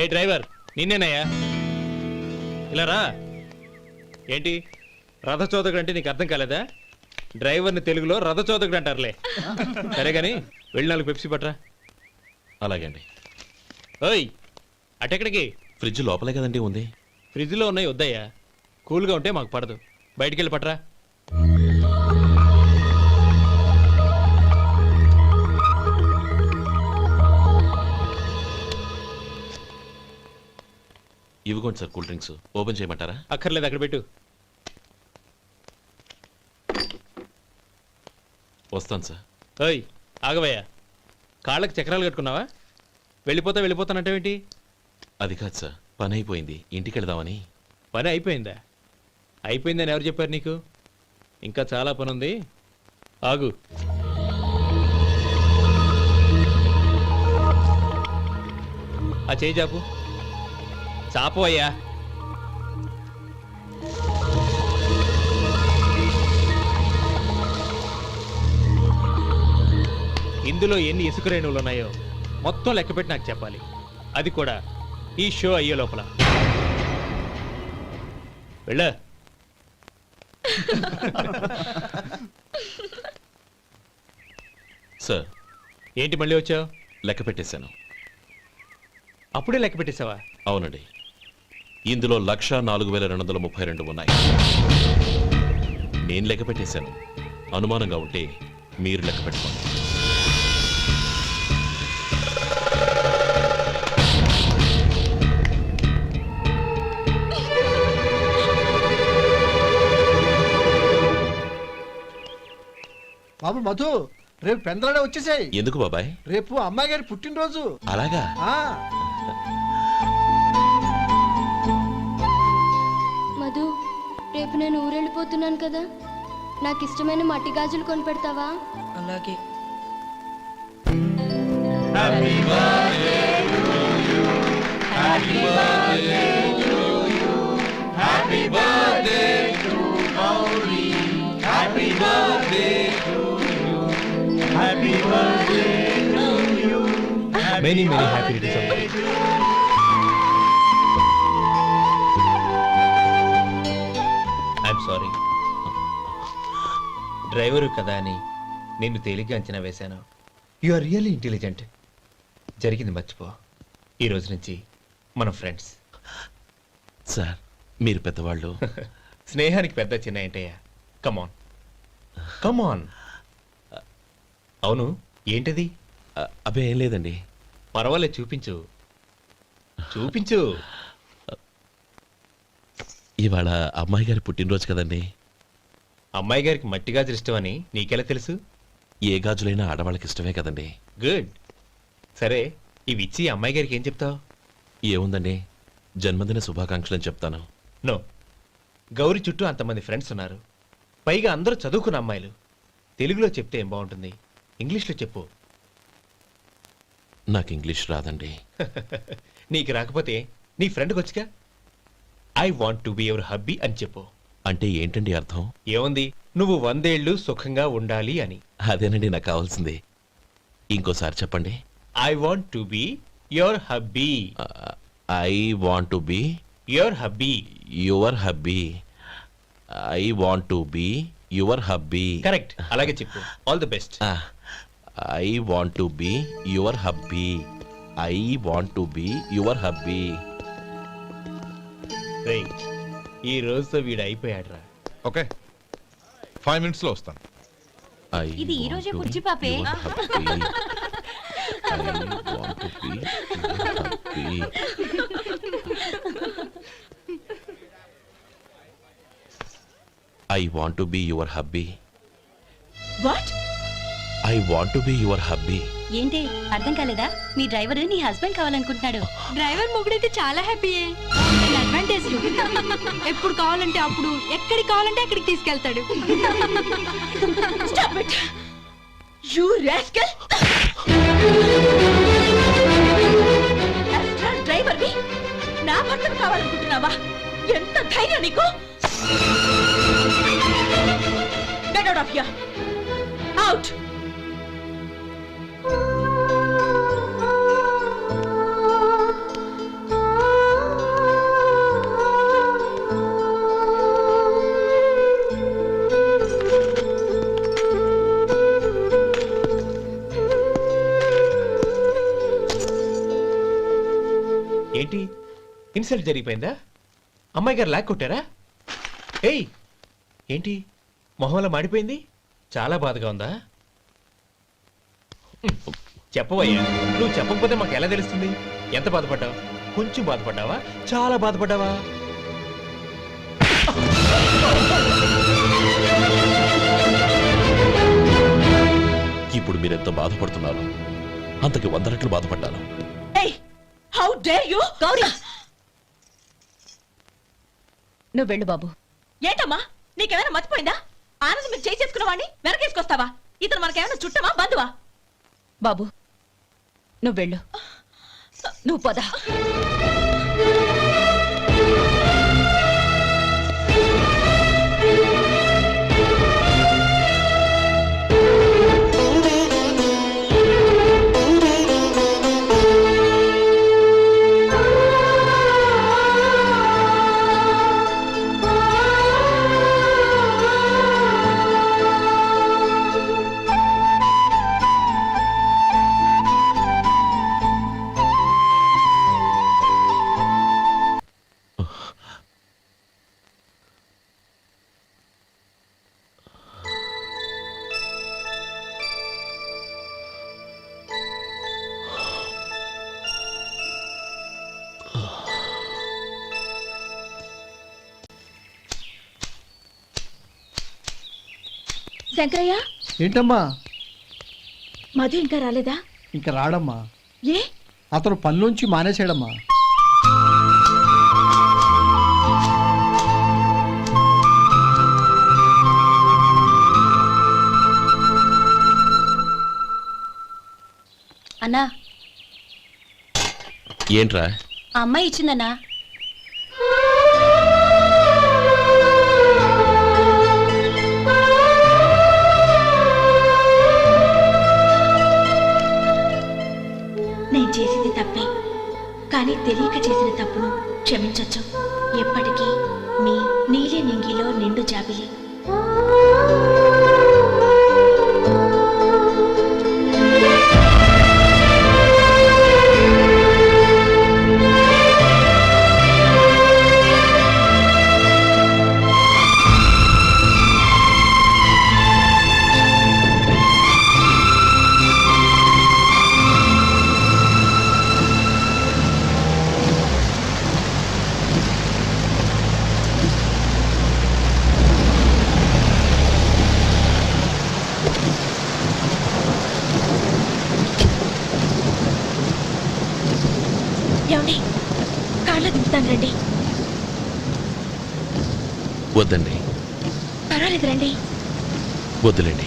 ఏ డ్రైవర్ నిన్నేనయ్యా, ఇలా రా. ఏంటి రథచోదకుడు అంటే నీకు అర్థం కాలేదా? డ్రైవర్ని తెలుగులో రథచోదకుడు అంటారులే. సరే గాని వెళ్ళి 4 పెప్సీ పట్రా. అలాగే అండి. ఓయ్ అటెక్కడికి? ఫ్రిడ్జ్ లోపలే కదండి ఉంది. ఫ్రిడ్జ్లో ఉన్నాయి వద్దయ్యా, కూల్గా ఉంటే మాకు పడదు. బయటికి వెళ్ళి పట్రా. ఇవ్వకోండి సార్ కూల్ డ్రింక్స్. ఓపెన్ చేయమంటారా? అక్కర్లేదు, అక్కడ పెట్టు. వస్తాను సార్. ఓయ్ ఆగవయ్యా, కాళ్ళకి చక్రాలు కట్టుకున్నావా? వెళ్ళిపోతానంటావేంటి? అది కాదు సార్, పని అయిపోయింది, ఇంటికి వెళదామని. పని అయిపోయిందా? అయిపోయిందని ఎవరు చెప్పారు నీకు? ఇంకా చాలా పని ఉంది, ఆగు. ఆ చేయి చాపు. చాపు అయ్యా. ఇందులో ఎన్ని ఇసుక రేణువులు ఉన్నాయో మొత్తం లెక్కపెట్టి నాకు చెప్పాలి. అది కూడా ఈ షో అయ్యే లోపల. వెళ్ళ. సార్ ఏంటి మళ్ళీ వచ్చావు? లెక్క పెట్టేశాను. అప్పుడే లెక్క పెట్టేశావా? అవునండి. ఇందులో 1,04,232 ఉన్నాయి. నేను లెక్క పెట్టేశాను. అనుమానంగా ఉంటే మీరు లెక్క పెట్టుకోండి. బాబు మధు, రేపు పెందలాడే వచ్చేసాయి. ఎందుకు బాబాయ్? రేపు అమ్మాయి గారి పుట్టినరోజు. అలాగా? మధు, రేపు నేను ఊరెళ్ళిపోతున్నాను కదా, నాకు ఇష్టమైన మట్టి గాజులు కొనిపెడతావా? అలాగే. Many happy returns. I'm sorry. Driver కదా అని నిన్ను తేలిగ్గా అంచనా వేశాను. You are really intelligent. జరిగింది మర్చిపో. ఈ రోజు నుంచి మనం ఫ్రెండ్స్. సార్ మీరు పెద్దవాళ్ళు. స్నేహానికి పెద్ద చిన్న ఏంటయ్యా? కమాన్ కమాన్. అవును, ఏంటది? అబ్బే ఏం లేదండి. పర్వాలేదు, చూపించు చూపించు. ఇవాళ అమ్మాయి గారి పుట్టినరోజు కదండి. అమ్మాయి గారికి మట్టి గాజులు ఇష్టమని నీకెలా తెలుసు? ఏ గాజులైనా ఆడవాళ్ళకి ఇష్టమే కదండి. గుడ్. సరే, ఇవి ఇచ్చి అమ్మాయి గారికి ఏం చెప్తావు? ఏముందండి, జన్మదిన శుభాకాంక్షలు అని చెప్తాను. నో, గౌరీ చుట్టూ అంతమంది ఫ్రెండ్స్ ఉన్నారు. పైగా అందరూ చదువుకున్న అమ్మాయిలు. తెలుగులో చెప్తే ఏం బాగుంటుంది, ఇంగ్లీష్లో చెప్పు. నాకు ఇంగ్లీష్ రాదండి. నీకు రాకపోతే నీ ఫ్రెండ్కి వచ్చిగా I want to be your hubby అని చెప్పు. అంటే ఏంటండి అర్థం? ఏముంది, నువ్వు 100 ఏళ్ళు సుఖంగా ఉండాలి అని. అదేనండి నాకు కావాల్సింది. ఇంకోసారి చెప్పండి. I want to be your hubby. I want to be your hubby. Your hubby. I want to be your hubby. Correct, అలాగే చెప్పు. All the best. I want to be your hubby. I want to be your hubby. Right, ఈ రోజుతో వీడు అయిపోయాడ్రా. ఓకే, 5 minutes లో వస్తాను. ఇది ఈ రోజే బుజ్జి పాపే. I want to be your hubby. What? I want to be your hubby. ఏంటి అర్థం కాలేదా? మీ డ్రైవర్ నీ హస్బెండ్ కావాలనుకుంటున్నాడు. డ్రైవర్ మొగుడైతే చాలా హ్యాపీయే. అడ్వాంటేజ్ ఎప్పుడు కావాలంటే అప్పుడు, ఎక్కడికి కావాలంటే అక్కడికి తీసుకెళ్తాడు. Stop it! You rascal! Driver వి నా భర్తను కావాలనుకుంటున్నావా? ఎంత ధైర్యం నీకు? Get out of here! Out! ఏంటి, ఇన్సల్ట్ జరిగిపోయిందా? అమ్మాయి గారు లాక్ కొట్టారా? ఏయ్, ఏంటి మొహంలో మాడిపోయింది? చాలా బాధగా ఉందా? చెప్పవయ్యా, నువ్వు చెప్పకపోతే మాకు ఎలా తెలుస్తుంది? ఎంత బాధపడ్డావు? కొంచెం బాధపడ్డావా, చాలా బాధపడ్డావా? ఇప్పుడు మీరెంత బాధపడుతున్నారు, అంతకి 100 రెట్లు బాధపడ్డాను. How dare you! గౌరీ, నువ్వు వెళ్ళు బాబు. ఏంటమ్మా, నీకేమైనా మర్చిపోయిందా? ఆనందం మీరు చేసుకున్న వాడిని వెనకేసుకొస్తావా? ఇతను మనకేమైనా చుట్టమా, బంధువా? బాబు నువ్వు వెళ్ళు, నువ్వు పద. శంకరయ్య, ఏంటమ్మా? మధు ఇంకా రాలేదా? ఇంకా రాడమ్మా. ఏ? అతను పనిలోంచి మానేసాడమ్మా. అన్నా, ఏంట్రా? ఆ అమ్మాయి ఇచ్చిందన్నా. నేను చేసింది తప్పే, కానీ తెలియక చేసిన తప్పును క్షమించొచ్చు. ఎప్పటికీ మీ నీలి నింగిలో నిండు జాబిలి. ఏమండి, కార్లో దింపుతాను రండి. వద్దండి. పర్వాలేదు. పర్వాలేదు రండి. వద్దులేండి.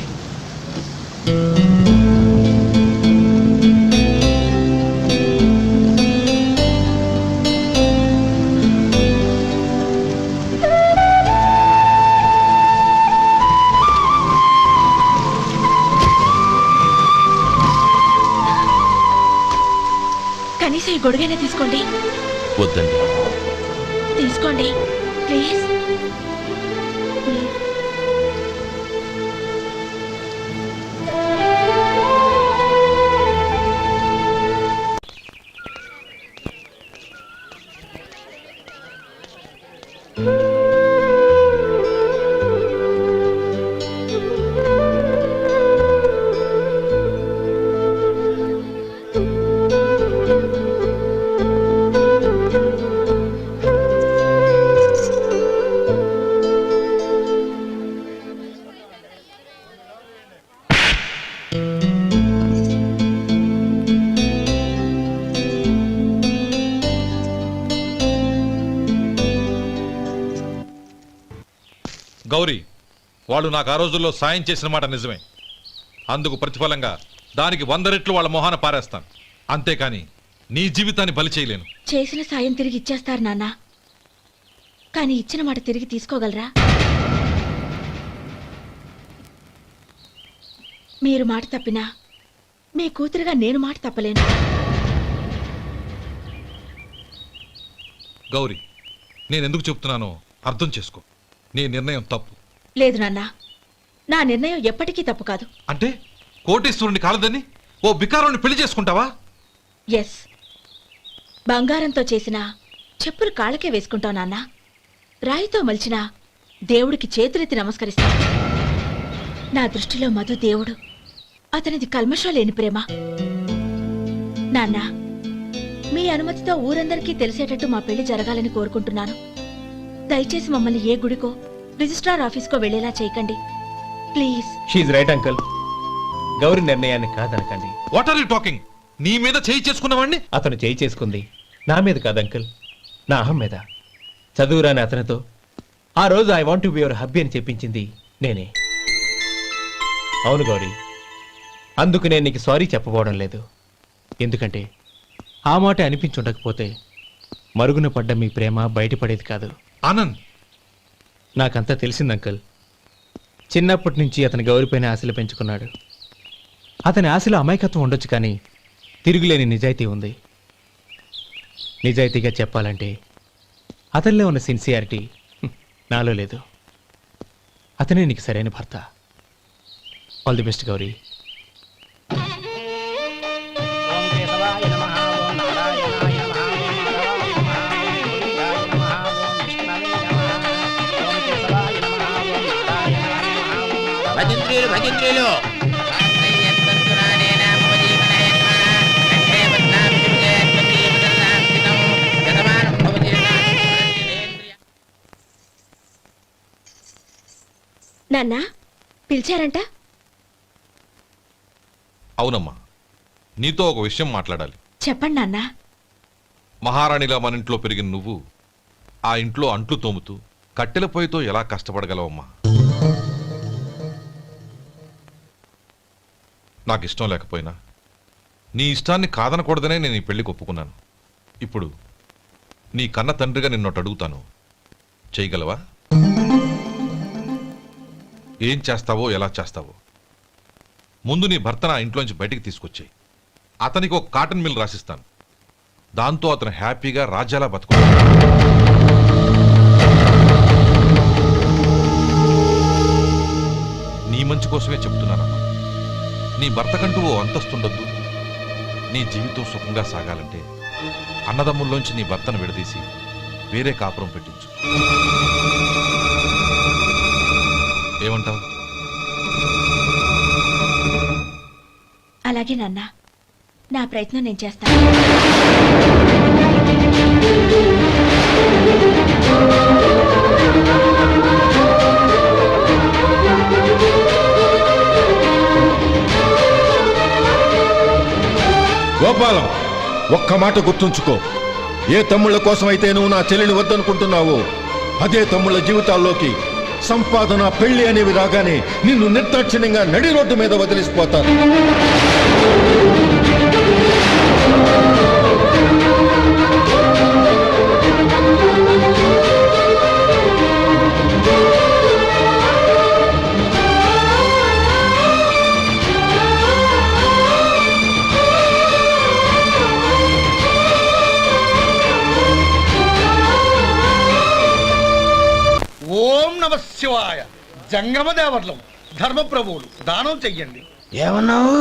కనీసం ఈ గొడుగైనా తీసుకోండి. వద్దండి. తీసుకోండి ప్లీజ్. గౌరీ, వాళ్ళు నాకు ఆ రోజుల్లో సాయం చేసిన మాట నిజమే. అందుకు ప్రతిఫలంగా దానికి 100 రెట్లు వాళ్ళ మొహాన పారేస్తాను. అంతేకాని నీ జీవితాన్ని బలి చేయలేను. చేసిన సాయం తిరిగి ఇచ్చేస్తారు నాన్న, కానీ ఇచ్చిన మాట తిరిగి తీసుకోగలరా? మీరు మాట తప్పినా మీ కూతురుగా నేను మాట తప్పలేను. గౌరీ, నేనెందుకు చెప్తున్నానో అర్థం చేసుకో. నీ నిర్ణయం తప్పు. లేదు నాన్న, నా నిర్ణయం ఎప్పటికీ తప్పు కాదు. అంటే కోటేశ్వరుని కాలదని ఓ బికారాన్ని పెళ్లి చేసుకుంటావా? ఎస్, బంగారంతో చేసిన చెప్పులు కాళ్ళకే వేసుకుంటావు నాన్న. రాయితో మలిచిన దేవుడికి చేతులెత్తి నమస్కరిస్తా. నా దృష్టిలో మధు దేవుడు, అతనిది కల్మషం లేని ప్రేమ. నాన్న, మీ అనుమతితో ఊరందరికీ తెలిసేటట్టు మా పెళ్లి జరగాలని కోరుకుంటున్నాను. దయచేసి మమ్మల్ని ఏ గుడికో రిజిస్ట్రార్ ఆఫీస్కో వెళ్లేలా చేయకండి please. She's right uncle. Gauri నిర్ణయాన్ని కాదనకండి. What are you talking? నీ మీద చేయి చేసుకున్నవాడిని అతను చేయి చేసుకుంది నా మీద కాదు అంకుల్, నా అహం మీద. చదువురాని అతనితో ఆ రోజు I want to be your hubby అని చెప్పించింది నేనే. అవును గౌరీ, అందుకు నేను నీకు సారీ చెప్పబోవడం లేదు. ఎందుకంటే ఆ మాట అనిపించుండకపోతే మరుగున పడ్డ మీ ప్రేమ బయటపడేది కాదు. ఆనంద్, నాకంతా తెలిసింది అంకుల్. చిన్నప్పటి నుంచి అతని గౌరిపైన ఆశలు పెంచుకున్నాడు. అతని ఆశలో అమాయకత్వం ఉండొచ్చు, కానీ తిరుగులేని నిజాయితీ ఉంది. నిజాయితీగా చెప్పాలంటే అతనిలో ఉన్న సిన్సియారిటీ నాలో లేదు. అతనే నీకు సరైన భర్త. All the best Gauri. భజంత్రీలు భజంత్రీలు నాన్న, పిలిచారంట? అవునమ్మా, నీతో ఒక విషయం మాట్లాడాలి. చెప్పండి నాన్న. మహారాణిలా మన ఇంట్లో పెరిగిన నువ్వు ఆ ఇంట్లో అంట్లు తోముతూ కట్టెల పొయ్యితో ఎలా కష్టపడగలవమ్మా? నాకు ఇష్టం లేకపోయినా నీ ఇష్టాన్ని కాదనకూడదనే నేను ఈ పెళ్లికి ఒప్పుకున్నాను. ఇప్పుడు నీ కన్న తండ్రిగా నిన్నొట్టు అడుగుతాను, చేయగలవా? ఏం చేస్తావో ఎలా చేస్తావో ముందు నీ భర్త నా ఇంట్లోంచి బయటికి తీసుకొచ్చేయి. అతనికి ఒక కాటన్ మిల్ రాసిస్తాను. దాంతో అతను హ్యాపీగా రాజ్యాలా బతుకుతాడు. నీ మంచి కోసమే చెప్తున్నానమ్మా. నీ భర్తకంటూ ఓ అంతస్తుండొద్దు. నీ జీవితం సుఖంగా సాగాలంటే అన్నదమ్ముల్లోంచి నీ భర్తను విడదీసి వేరే కాపురం పెట్టించు. ఏమంటావు? అలాగే నాన్న, నా ప్రయత్నం నేను చేస్తాను. గోపాలం, ఒక్క మాట గుర్తుంచుకో. ఏ తమ్ముళ్ళ కోసం అయితే నువ్వు నా చెల్లిని వద్దనుకుంటున్నావో అదే తమ్ముళ్ళ జీవితాల్లోకి సంపాదన పెళ్లి అనేవి రాగానే నిన్ను నిర్దాక్షిణ్యంగా నడి రోడ్డు మీద వదిలిసిపోతారు. ఓం నమ శివాయ. జంగమ దేవర్లం ధర్మప్రభువులు దానం చెయ్యండి. ఏమన్నావు?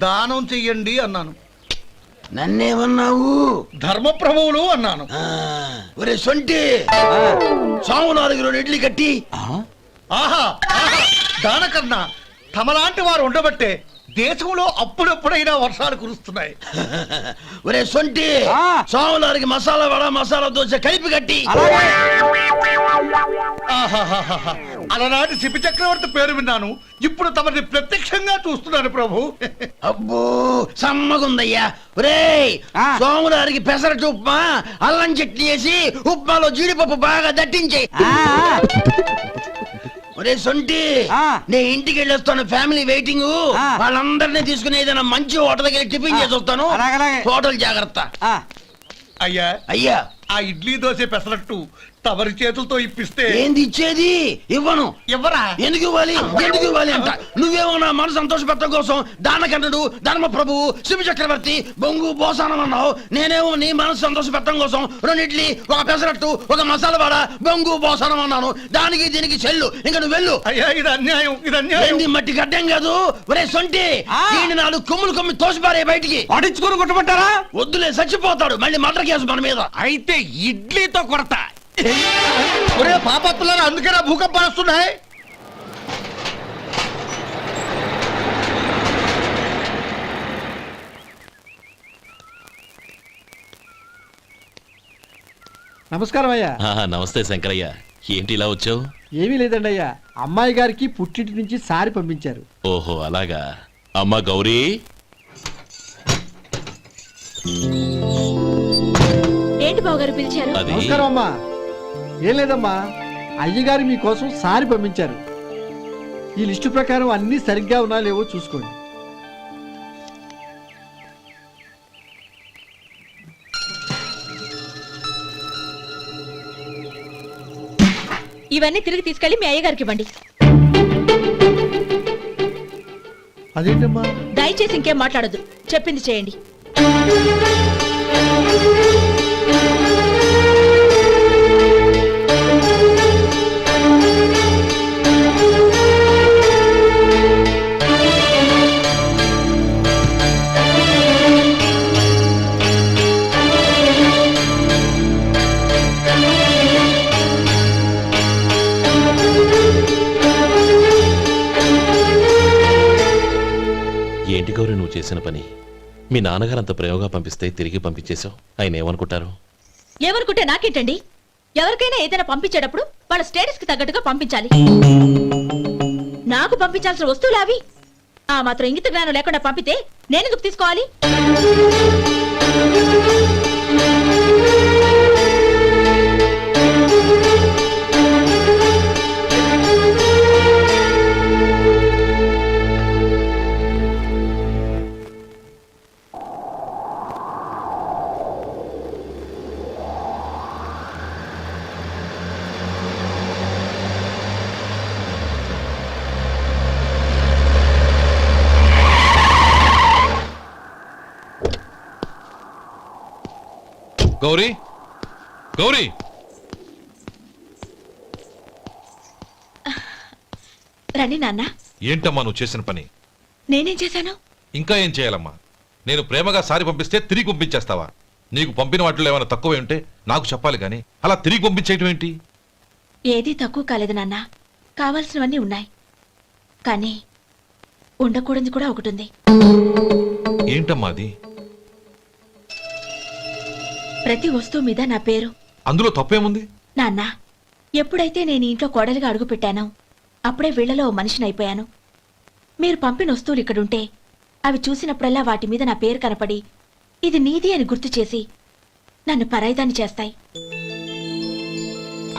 దానం చెయ్యండి అన్నాను. నన్నేమన్నావు? ధర్మప్రభువులు అన్నాను. ఒరే సొంటి, సాము 4 ఇడ్లీ కట్టి. ఆహా ఆహా, దానకన్నా తమలాంటి వారు ఉండబట్టే దేశంలో అప్పుడప్పుడైనా వర్షాలు కురుస్తున్నాయి. ఒరే సొంటి, సాము 4 మసాలా వడ మసాలా దోశ కలిపి కట్టి. ఆహాహాహా, అలనాటి శిపి చక్రవర్తి పేరు విన్నాను, ఇప్పుడు తమని ప్రత్యక్షంగా చూస్తున్నాను ప్రభు. అబ్బో సమ్మగుందయ్యా. ఒరేయ్, సోములారికి పెసరట్టు ఉప్మా అల్లం చట్నీ వేసి ఉప్మాలో జీడిపప్పు బాగా దట్టించేయి. ఒరే సొంటి, నేను ఇంటికి వెళ్ళొస్తాను, ఫ్యామిలీ వెయిటింగ్. వాళ్ళందరినీ తీసుకుని ఏదైనా మంచి హోటల్ దగ్గర టిఫిన్ చేసి వస్తాను. హోటల్ జాగ్రత్త. అయ్యా అయ్యా, ఆ ఇడ్లీ దోశ పెసరట్టు తమరి చేతులతో ఇప్పిస్తే. ఏంది ఇచ్చేది? ఇవ్వను. ఇవ్వరా? ఎందుకు ఇవ్వాలి? ఎందుకు ఇవ్వాలి అంట. నువ్వేమో నా మనసు సంతోషపెట్టడం కోసం దానకన్నుడు, ధర్మ ప్రభువు, శివ చక్రవర్తి, బొంగు బోసానం అన్నావు. నేనేమో నీ మనసు సంతోషపెట్టడం కోసం 2 ఇడ్లీ, 1 పెసరట్టు, 1 మసాలా వాడ, బొంగు బోసానం అన్నాను. దానికి దీనికి చెల్లు. ఇంకా నువ్వు వెళ్ళు. అయ్యా ఇది అన్యాయం, ఇది అన్యాయం. ఏంది మట్టి గడ్డం కాదు. ఒరే సొంటి, దీన్ని 4 కొమ్ములు కొమ్మి తోసిపారే బయటికి. పడించుకొని కొట్టమంటారా? వద్దులే, చచ్చిపోతాడు. మళ్ళీ మర్డర్ కేసు మన మీద. అయితే ఇడ్లీతో కొడతా. ఒరే పాపత్తులారా, అందుకేనా భూకంపాలు వస్తున్నాయి? నమస్కారం అయ్యా. నమస్తే శంకరయ్య, ఏంటి ఇలా వచ్చావు? ఏమీ లేదండి అయ్యా, అమ్మాయి గారికి పుట్టింటి నుంచి సారి పంపించారు. ఓహో అలాగా. అమ్మా గౌరీ, ఏంటి బావగారు పిలిచారు? అది నమస్కారం అమ్మా. ఏం లేదమ్మా, అయ్యగారు మీకోసం సారి పంపించారు. ఈ లిస్టు ప్రకారం అన్ని సరిగ్గా ఉన్నా లేవో చూసుకోండి. ఇవన్నీ తిరిగి తీసుకెళ్లి మీ అయ్యగారికి ఇవ్వండి. అదేంటమ్మా? దయచేసి ఇంకేం మాట్లాడొద్దు, చెప్పింది చేయండి. ఏంటి గౌరీ నువ్వు చేసిన పని? మీ నాన్నగారు అంత ప్రేమగా పంపిస్తే తిరిగి పంపించేశావు. ఆయన ఏమనుకుంటారు? ఏమనుకుంటే నాకేంటండి? ఎవరికైనా ఏదైనా పంపించేటప్పుడు వాళ్ళ స్టేటస్ కి తగ్గట్టుగా పంపించాలి. నాకు పంపించాల్సిన వస్తువులు అవి. ఆ మాత్రం ఇంగిత జ్ఞానం లేకుండా పంపితే నేనెందుకు తీసుకోవాలి? గౌరీ, గౌరీ, రండి నాన్న. ఏంటమ్మా నువ్వు చేసిన పని? నేనేం చేశాను? ఇంకా ఏం చేయాలమ్మా? నేను ప్రేమగా సారి పంపిస్తే తిరిగి పంపించేస్తావా? నీకు పంపిన వాటిలో ఏమైనా తక్కువ ఉంటే నాకు చెప్పాలి కానీ అలా తిరిగి పంపించేయటం ఏంటి? ఏదీ తక్కువ కాలేదు నాన్న, కావాల్సినవన్నీ ఉన్నాయి. కానీ ఉండకూడదు కూడా ఒకటి ఉంది. ఏంటమ్మా అది? ప్రతి వస్తువు మీద నా పేరు. అందులో తప్పేముంది? నాన్న, ఎప్పుడైతే నేను ఇంట్లో కోడలిగా అడుగు పెట్టానో అప్పుడే వీళ్లలో మనిషిని అయిపోయాను. మీరు పంపిన వస్తువులు ఇక్కడుంటే అవి చూసినప్పుడల్లా వాటి మీద నా పేరు కనపడి ఇది నీది అని గుర్తు చేసి నన్ను పరాయిదాన్ని చేస్తాయి.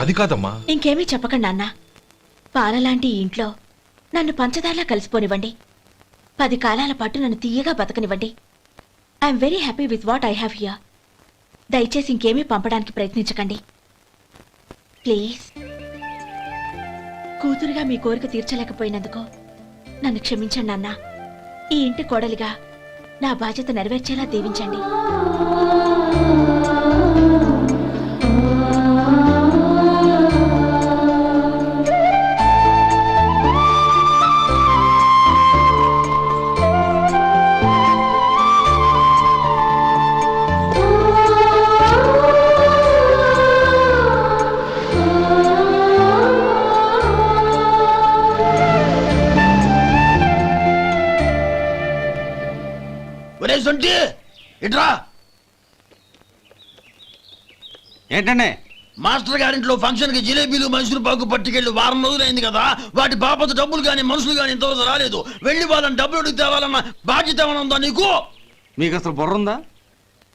అది కాదమ్మా. ఇంకేమీ చెప్పకండి నాన్న. పాలలాంటి ఈ ఇంట్లో నన్ను పంచదారలా కలిసిపోనివ్వండి. 10 కాలాల పాటు నన్ను తీయగా బతకనివ్వండి. I'm very happy with what I have here. దయచేసి ఇంకేమీ పంపడానికి ప్రయత్నించకండి ప్లీజ్. కూతురుగా మీ కోరిక తీర్చలేకపోయినందుకు నన్ను క్షమించండి నాన్న. ఈ ఇంటి కోడలిగా నా బాధ్యత నెరవేర్చేలా దీవించండి. ఒరే సొంటి ఇట్రా. ఏంటండి? మాస్టర్ గారింట్లో ఫంక్షన్ కి జిలేబీలు మైసూరు పాకు పట్టుకెళ్ళి వారం రోజులైంది కదా, వాటి బాపత డబ్బులు కానీ మనుషులు కానీ ఇంతవరకు రాలేదు. వెళ్ళి వాళ్ళని డబ్బులు అడిగి తేవాలన్న బాధ్యత ఏమైనా ఉందా నీకు? మీకు అసలు బుర్ర ఉందా?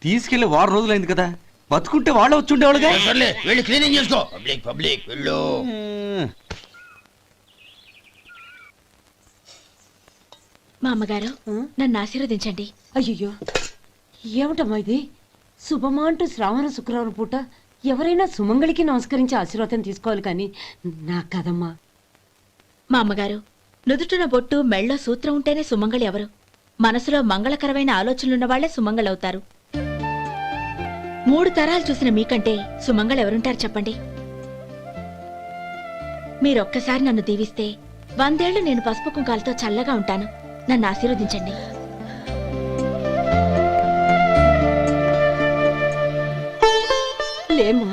తీసుకెళ్లి 6 రోజులైంది కదా, బతుకుంటే వాళ్ళు వచ్చి ఉండేవాళ్ళుగా. సర్లే వెళ్ళి క్లీనింగ్ చేసుకో. పబ్లిక్ పబ్లిక్ వెళ్ళు. మా అమ్మగారు నన్ను ఆశీర్వదించండి. అయ్యో ఏమిటమ్మా ఇది? శుభమా అంటూ శ్రావణ శుక్రవారం పూట ఎవరైనా సుమంగళికి నమస్కరించి ఆశీర్వాదం తీసుకోవాలి కానీ నా కదమ్మా. మా అమ్మగారు నుదుటిన బొట్టు మెళ్ళో సూత్రం ఉంటేనే సుమంగళి ఎవరు? మనసులో మంగళకరమైన ఆలోచనలున్న వాళ్లే సుమంగళవుతారు. 3 తరాలు చూసిన మీకంటే సుమంగళ ఎవరుంటారు చెప్పండి? మీరొక్కసారి నన్ను దీవిస్తే 100 ఏళ్లు నేను పసుపు కుంకాలతో చల్లగా ఉంటాను. నన్ను ఆశీర్వదించండి. లేమ్మా,